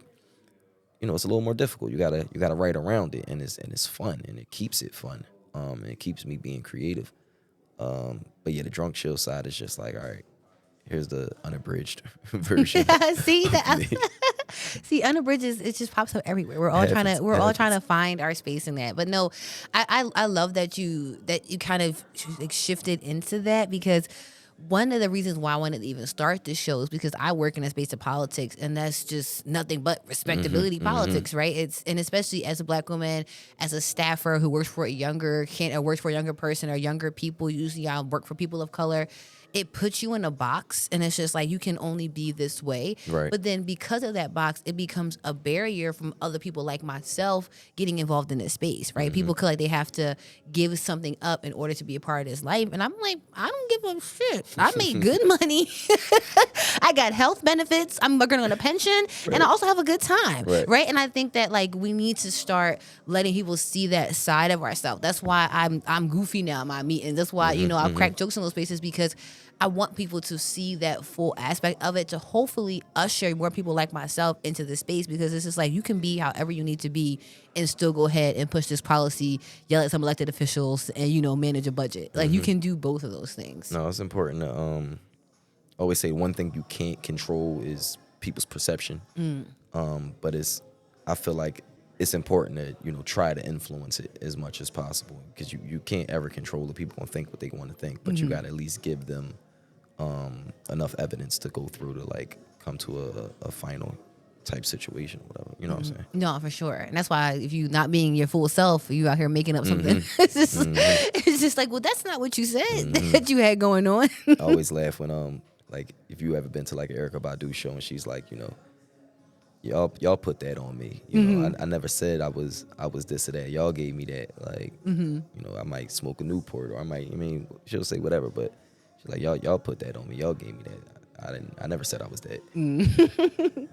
it's a little more difficult. You gotta write around it, and it's fun, and it keeps it fun. And it keeps me being creative. But yeah, the Drunk Chill side is just like, all right, here's the unabridged version. See, unabridged it just pops up everywhere. We're all trying to find our space in that. But no, I love that you kind of like shifted into that, because one of the reasons why I wanted to even start this show is because I work in a space of politics, and that's just nothing but respectability politics, right? And especially as a Black woman, as a staffer who works for a younger person or younger people. Usually, I work for people of color. It puts you in a box, and it's just like you can only be this way. Right. But then because of that box, it becomes a barrier from other people like myself getting involved in this space, right? People feel like they have to give something up in order to be a part of this life. And I'm like, I don't give a shit. I make good money. I got health benefits. I'm working on a pension, and I also have a good time, right? And I think that like we need to start letting people see that side of ourselves. That's why I'm goofy now in my meetings. That's why, I've cracked jokes in those spaces, because I want people to see that full aspect of it, to hopefully usher more people like myself into the space, because it's just like you can be however you need to be and still go ahead and push this policy, yell at some elected officials, and manage a budget. Like you can do both of those things. No, it's important to always say one thing you can't control is people's perception. But I feel like it's important to try to influence it as much as possible, because you can't ever control the people and think what they want to think, but you got to at least give them enough evidence to go through to like come to a final type situation or whatever. You know what I'm saying? No, for sure. And that's why if you not being your full self, you out here making up something. It's just like, well, that's not what you said that you had going on. I always laugh when like if you ever been to like an Erykah Badu show and she's like, y'all put that on me. You know, I never said I was this or that. Y'all gave me that. Like, you know, I might smoke a Newport, or she'll say whatever, but she's like, y'all put that on me. Y'all gave me that. I never said I was that.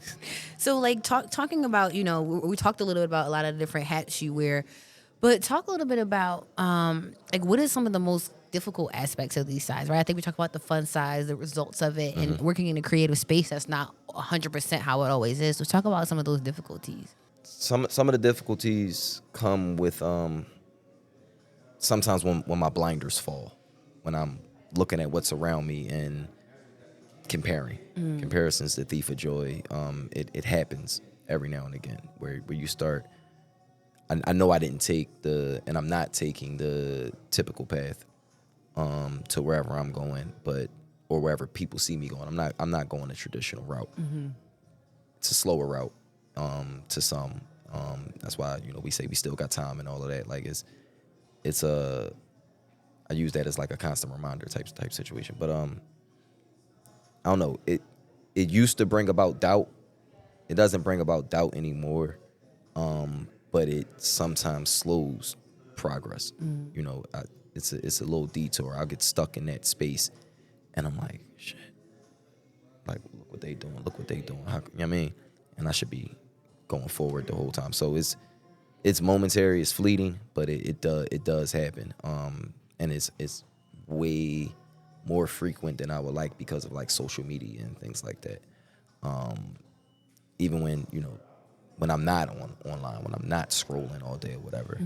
So, like, talking about, you know, we talked a little bit about a lot of the different hats you wear, but talk a little bit about, like, what is some of the most difficult aspects of these sides, right? I think we talk about the fun sides, the results of it, and working in a creative space that's not 100% how it always is. So talk about some of those difficulties. Some of the difficulties come with sometimes when my blinders fall, when I'm looking at what's around me and comparing. Comparison's the thief of joy. It happens every now and again where you start. I know I didn't take and I'm not taking the typical path to wherever I'm going, or wherever people see me going. I'm not going the traditional route. It's a slower route to some. That's why, you know, we say we still got time and all of that. Like it's I use that as like a constant reminder type situation. But I don't know. It used to bring about doubt. It doesn't bring about doubt anymore. But it sometimes slows progress. You know, it's a little detour. I'll get stuck in that space, and I'm like, shit. Like, look what they doing. Look what they doing. How, you know what I mean? And I should be going forward the whole time. So it's momentary. It's fleeting, but it does happen. And it's way more frequent than I would like because of like social media and things like that. Even when, you know, when I'm not online, when I'm not scrolling all day or whatever,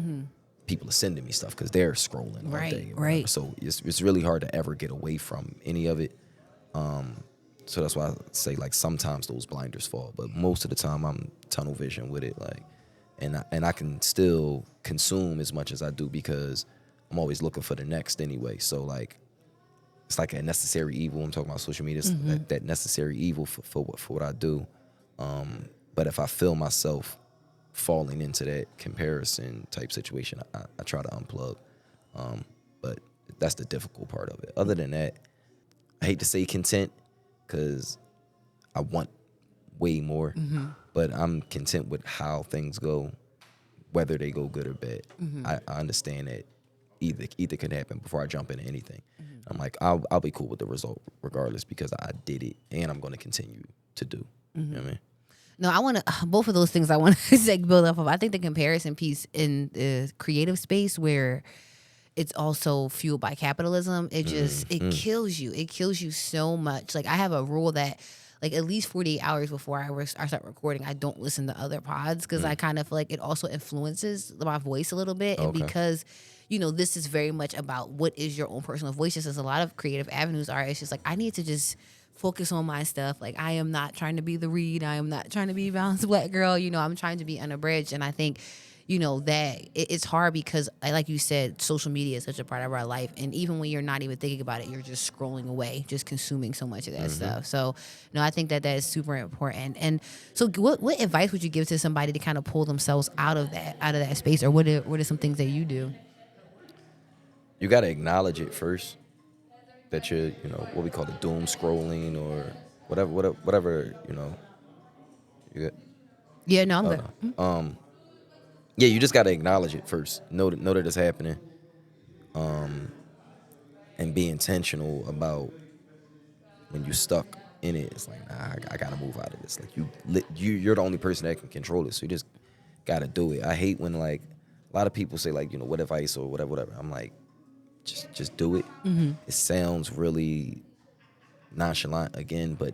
people are sending me stuff because they're scrolling all day. Or right. So it's really hard to ever get away from any of it. So that's why I say, like, sometimes those blinders fall, but most of the time I'm tunnel vision with it, like, and I can still consume as much as I do because I'm always looking for the next anyway. So like, it's like a necessary evil. I'm talking about social media. It's that necessary evil for what I do. But if I feel myself falling into that comparison type situation, I try to unplug. But that's the difficult part of it. Other than that, I hate to say content because I want way more, but I'm content with how things go, whether they go good or bad. I understand that either can happen before I jump into anything. I'm like, I'll be cool with the result regardless because I did it and I'm going to continue to do. You know what I mean? No, I want to, both of those things I want to like build off of. I think the comparison piece in the creative space where it's also fueled by capitalism, it just, it kills you. It kills you so much. Like, I have a rule that, like, at least 48 hours before I start recording, I don't listen to other pods because I kind of feel like it also influences my voice a little bit. And because, you know, this is very much about what is your own personal voice, just as a lot of creative avenues are. It's just like, I need to just focus on my stuff. Like, I am not trying to be the Reed. I am not trying to be Balanced Black Girl. You know, I'm trying to be unabridged. And I think, you know, that it's hard because, like you said, social media is such a part of our life. And even when you're not even thinking about it, you're just scrolling away, just consuming so much of that stuff. So, no, I think that is super important. And so what advice would you give to somebody to kind of pull themselves out of that space? Or what are some things that you do? You got to acknowledge it first, that you're, you know, what we call the doom scrolling or whatever, you know. You get, Yeah, no, I'm good. yeah, you just got to acknowledge it first. Know that it's happening, and be intentional about when you're stuck in it. It's like, nah, I got to move out of this. Like, you're the only person that can control it, so you just got to do it. I hate when, like, a lot of people say, like, you know, what advice or whatever. I'm like, just do it. It sounds really nonchalant again, but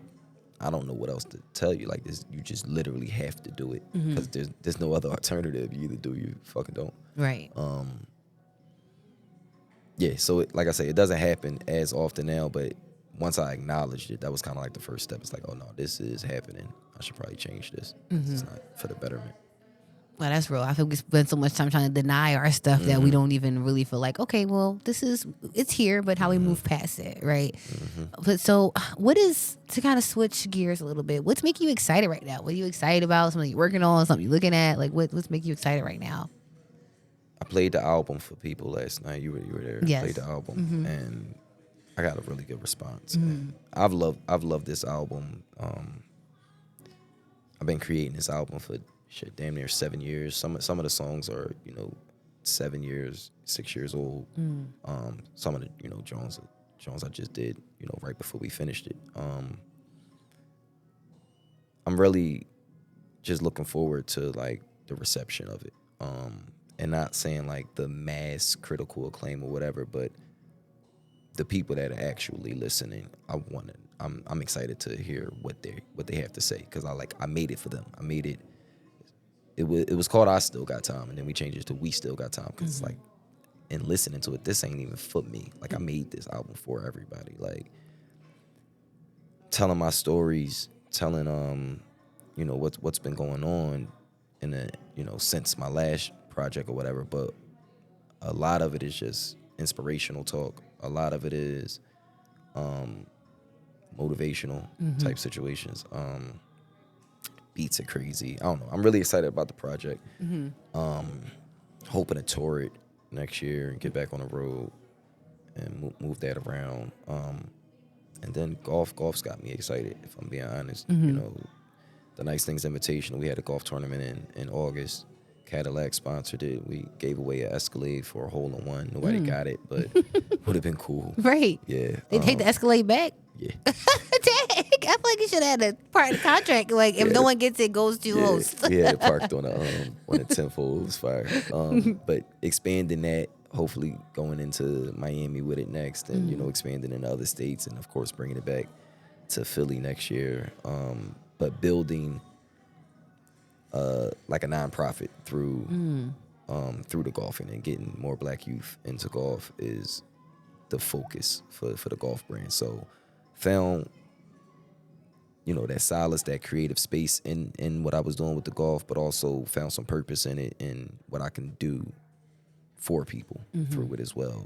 I don't know what else to tell you. Like, this, you just literally have to do it because there's no other alternative. You either do, you fucking don't. Right. Yeah. So like I say, it doesn't happen as often now, but once I acknowledged it, that was kind of like the first step. It's like, oh no, this is happening. I should probably change this. It's not for the betterment. Well, that's real. I feel we spend so much time trying to deny our stuff that we don't even really feel like, okay, well, it's here, but how we move past it, right? But so what is, to kind of switch gears a little bit, what's making you excited right now? What are you excited about? Something you're working on, something you're looking at? Like, what's making you excited right now? I played the album for people last night. You were there. Yes. I played the album, and I got a really good response. And I've loved this album. I've been creating this album for damn near 7 years. Some of the songs are 7 years, 6 years old. Some of the Jones I just did right before we finished it. I'm really just looking forward to like the reception of it, and not saying like the mass critical acclaim or whatever, but the people that are actually listening. I'm excited to hear what they have to say, because I made it for them. I made it. It was called I Still Got Time, and then we changed it to We Still Got Time, because it's like, and listening to it, this ain't even for me. Like, I made this album for everybody. Like, telling my stories, telling what's been going on in the since my last project or whatever. But a lot of it is just inspirational talk. A lot of it is motivational type situations. Beats are crazy. I don't know. I'm really excited about the project. Hoping to tour it next year and get back on the road and move that around. And then golf's got me excited, if I'm being honest. The Nice Things Invitational, we had a golf tournament in August. Cadillac sponsored it. We gave away an Escalade for a hole-in-one. Nobody got it, but would have been cool. Right. Yeah. They take the Escalade back? Yeah. Dang, I feel like you should have had a part of the contract. Like, if no one gets it, goes to host. Yeah, it parked on a 10th hole. It was fire. But expanding that, hopefully going into Miami with it next, and expanding in other states, and of course bringing it back to Philly next year. But building like a nonprofit through the golfing, and getting more Black youth into golf is the focus for the golf brand. So found that solace, that creative space in what I was doing with the golf, but also found some purpose in it, and what I can do for people through it as well.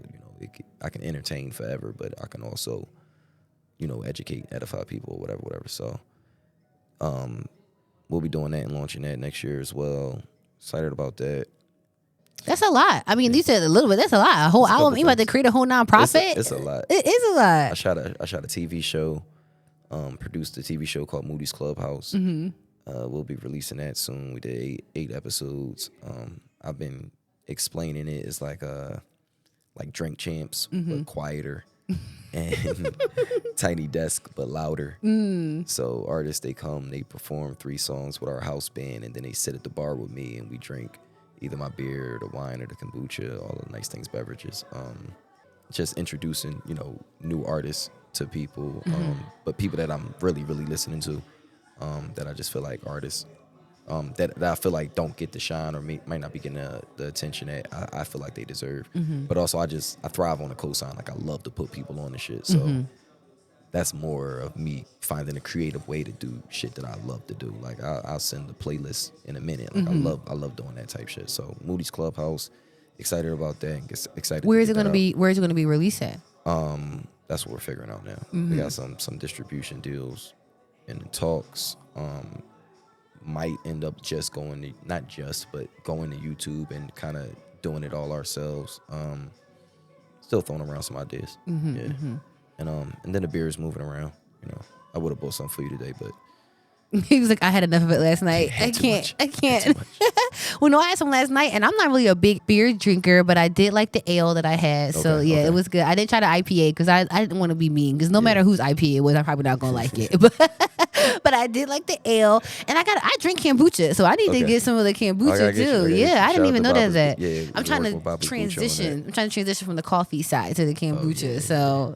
I can entertain forever, but I can also educate, edify people, or whatever. So we'll be doing that and launching that next year as well. Excited about that. That's a lot. I mean, you said a little bit. That's a lot. A whole album. You about to create a whole nonprofit? It's a lot. It is a lot. I shot a TV show, produced a TV show called Moody's Clubhouse. We'll be releasing that soon. We did eight episodes. I've been explaining it as like Drink Champs, but quieter. And Tiny Desk, but louder. So artists, they come, they perform 3 songs with our house band, and then they sit at the bar with me, and we drink either my beer, or the wine, or the kombucha, all the Nice Things beverages. Just introducing, new artists to people, but people that I'm really, really listening to, that I just feel like artists that I feel like don't get the shine, or might not be getting the attention that I feel like they deserve. But also I thrive on the cosign. Like, I love to put people on the shit. So that's more of me finding a creative way to do shit that I love to do. Like, I'll send the playlist in a minute. Like, I love doing that type shit. So Moody's Clubhouse, excited about that, and excited. Where is it going to be? Where is it going to be released at? That's what we're figuring out now. We got some distribution deals in the talks. Might end up just going to, not just, but going to YouTube and kind of doing it all ourselves. Still throwing around some ideas. And then the beer is moving around. I would have bought something for you today, but He was like, I had enough of it last night. I can't. Well, no, I had some last night, and I'm not really a big beer drinker, but I did like the ale that I had. So, yeah, it was good. I didn't try the IPA because I didn't want to be mean, because no matter whose IPA it was, I'm probably not going to like it. But I did like the ale, and I drink kombucha, so I need to get some of the kombucha, too. Yeah, I didn't even know that. Yeah, I'm trying to transition. I'm trying to transition from the coffee side to the kombucha. So,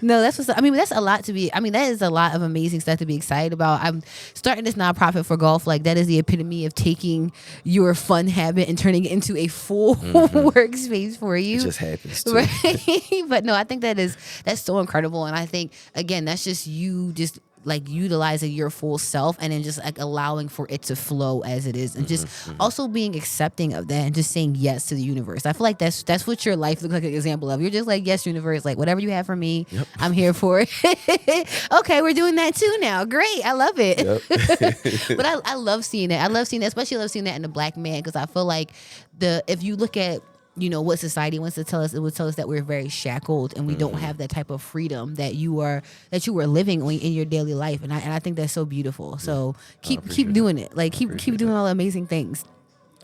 no, that's what's, I mean, that's a lot to be, I mean, that is a lot of amazing stuff to be excited about. I'm starting this nonprofit for golf. Like, that is the epitome of taking your fun habit and turning it into a full workspace for you. It just happens too. Right? But no, I think that's so incredible. And I think, again, that's just you just like utilizing your full self and then just like allowing for it to flow as it is, and just also being accepting of that and just saying yes to the universe. I feel like that's what your life looks like an example of. You're just like, yes, universe, like whatever you have for me, I'm here for it. Okay, we're doing that too now. Great. I love it. But I love seeing it. I love seeing that, especially love seeing that in the Black man, because I feel like if you look at what society wants to tell us. It would tell us that we're very shackled and we don't have that type of freedom that you were living in your daily life. And I think that's so beautiful. So keep doing it. Like keep doing all the amazing things.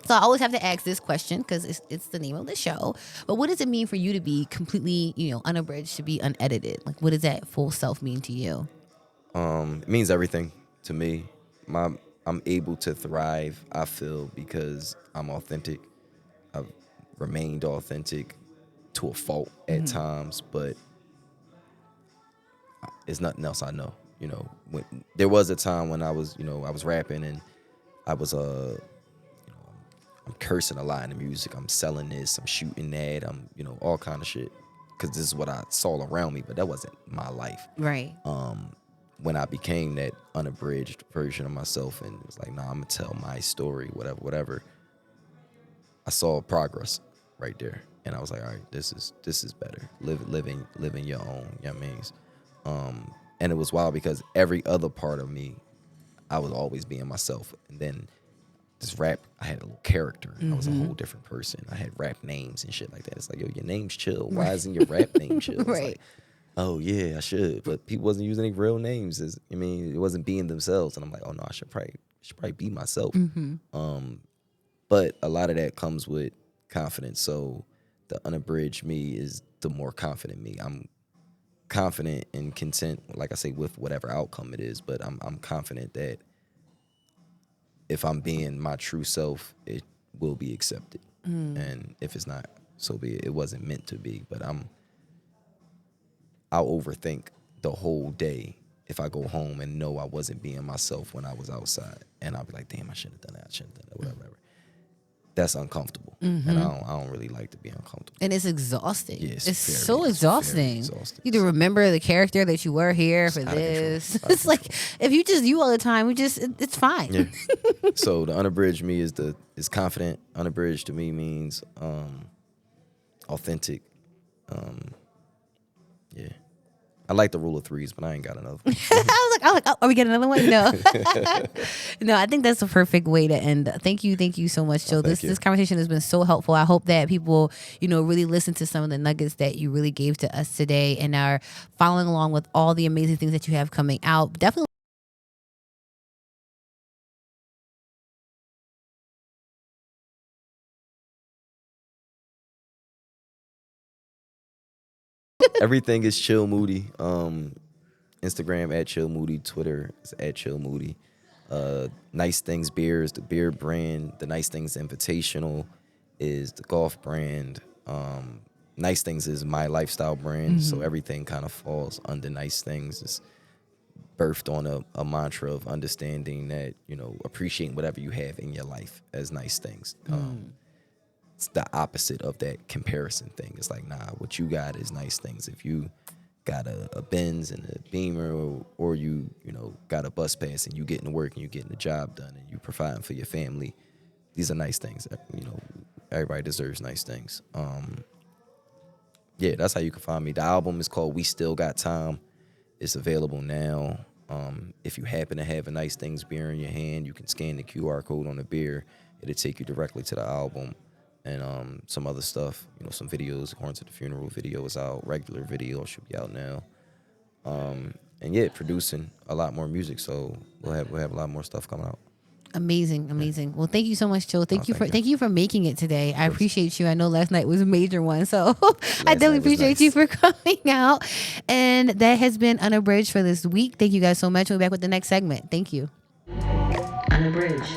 So I always have to ask this question because it's the name of the show. But what does it mean for you to be completely, unabridged, to be unedited? Like, what does that full self mean to you? It means everything to me. I'm able to thrive, I feel, because I'm authentic. I've remained authentic to a fault at times, but it's nothing else I know. When there was a time when I was rapping and I was I'm cursing a lot in the music. I'm selling this, I'm shooting that, I'm all kind of shit, because this is what I saw around me, but that wasn't my life. Right. When I became that unabridged version of myself and it was like, nah, I'm gonna tell my story, whatever. I saw progress right there, and I was like, all right, this is better. Living your own, you know what I mean? And it was wild because every other part of me, I was always being myself, and then this rap, I had a little character. I was a whole different person. I had rap names and shit like that. It's like, yo, your name's Chill. Why isn't your rap name Chill? It's Right. like, oh yeah, I should, but people wasn't using any real names. It wasn't being themselves, and I'm like, oh no, I should probably be myself. But a lot of that comes with confidence. So the unabridged me is the more confident me. I'm confident and content, like I say, with whatever outcome it is. But I'm confident that if I'm being my true self, it will be accepted. And if it's not, so be it. It wasn't meant to be. But I'll overthink the whole day if I go home and know I wasn't being myself when I was outside. And I'll be like, damn, I shouldn't have done that. I shouldn't have done that, whatever. That's uncomfortable. And I don't really like to be uncomfortable. And it's exhausting. Yeah, it's very so exhausting. exhausting. You to remember the character that you were here for It's out of this. control. Out of It's like if you just you all the time, it's fine. Yeah. So the unabridged me is confident. Unabridged to me means authentic. Yeah. I like the rule of threes, but I ain't got another one. I was like, oh, are we getting another one? No. No, I think that's a perfect way to end. Thank you so much, Joe. Thank you. This conversation has been so helpful. I hope that people, really listen to some of the nuggets that you really gave to us today and are following along with all the amazing things that you have coming out. Definitely. Everything is Chill Moody. Instagram at Chill Moody. Twitter is at Chill Moody. Nice Things Beers, the beer brand. The Nice Things Invitational is the golf brand. Nice Things is my lifestyle brand. So everything kind of falls under Nice Things. It's birthed on a mantra of understanding that, appreciating whatever you have in your life as nice things. It's the opposite of that comparison thing. It's like, nah, what you got is nice things. If you got a Benz and a Beamer, or you got a bus pass and you getting to work and you getting the job done and you providing for your family, these are nice things. Everybody deserves nice things. Yeah, that's how you can find me. The album is called We Still Got Time. It's available now. If you happen to have a Nice Things beer in your hand, you can scan the QR code on the beer. It'll take you directly to the album. And some other stuff, some videos. Horn to the Funeral video is out. Regular video should be out now. And yeah, producing a lot more music. So we'll have a lot more stuff coming out. Amazing. Well, thank you so much, Joe. Thank you for making it today. I appreciate you. I know last night was a major one, so I definitely appreciate you for coming out. And that has been Unabridged for this week. Thank you guys so much. We'll be back with the next segment. Thank you. Unabridged.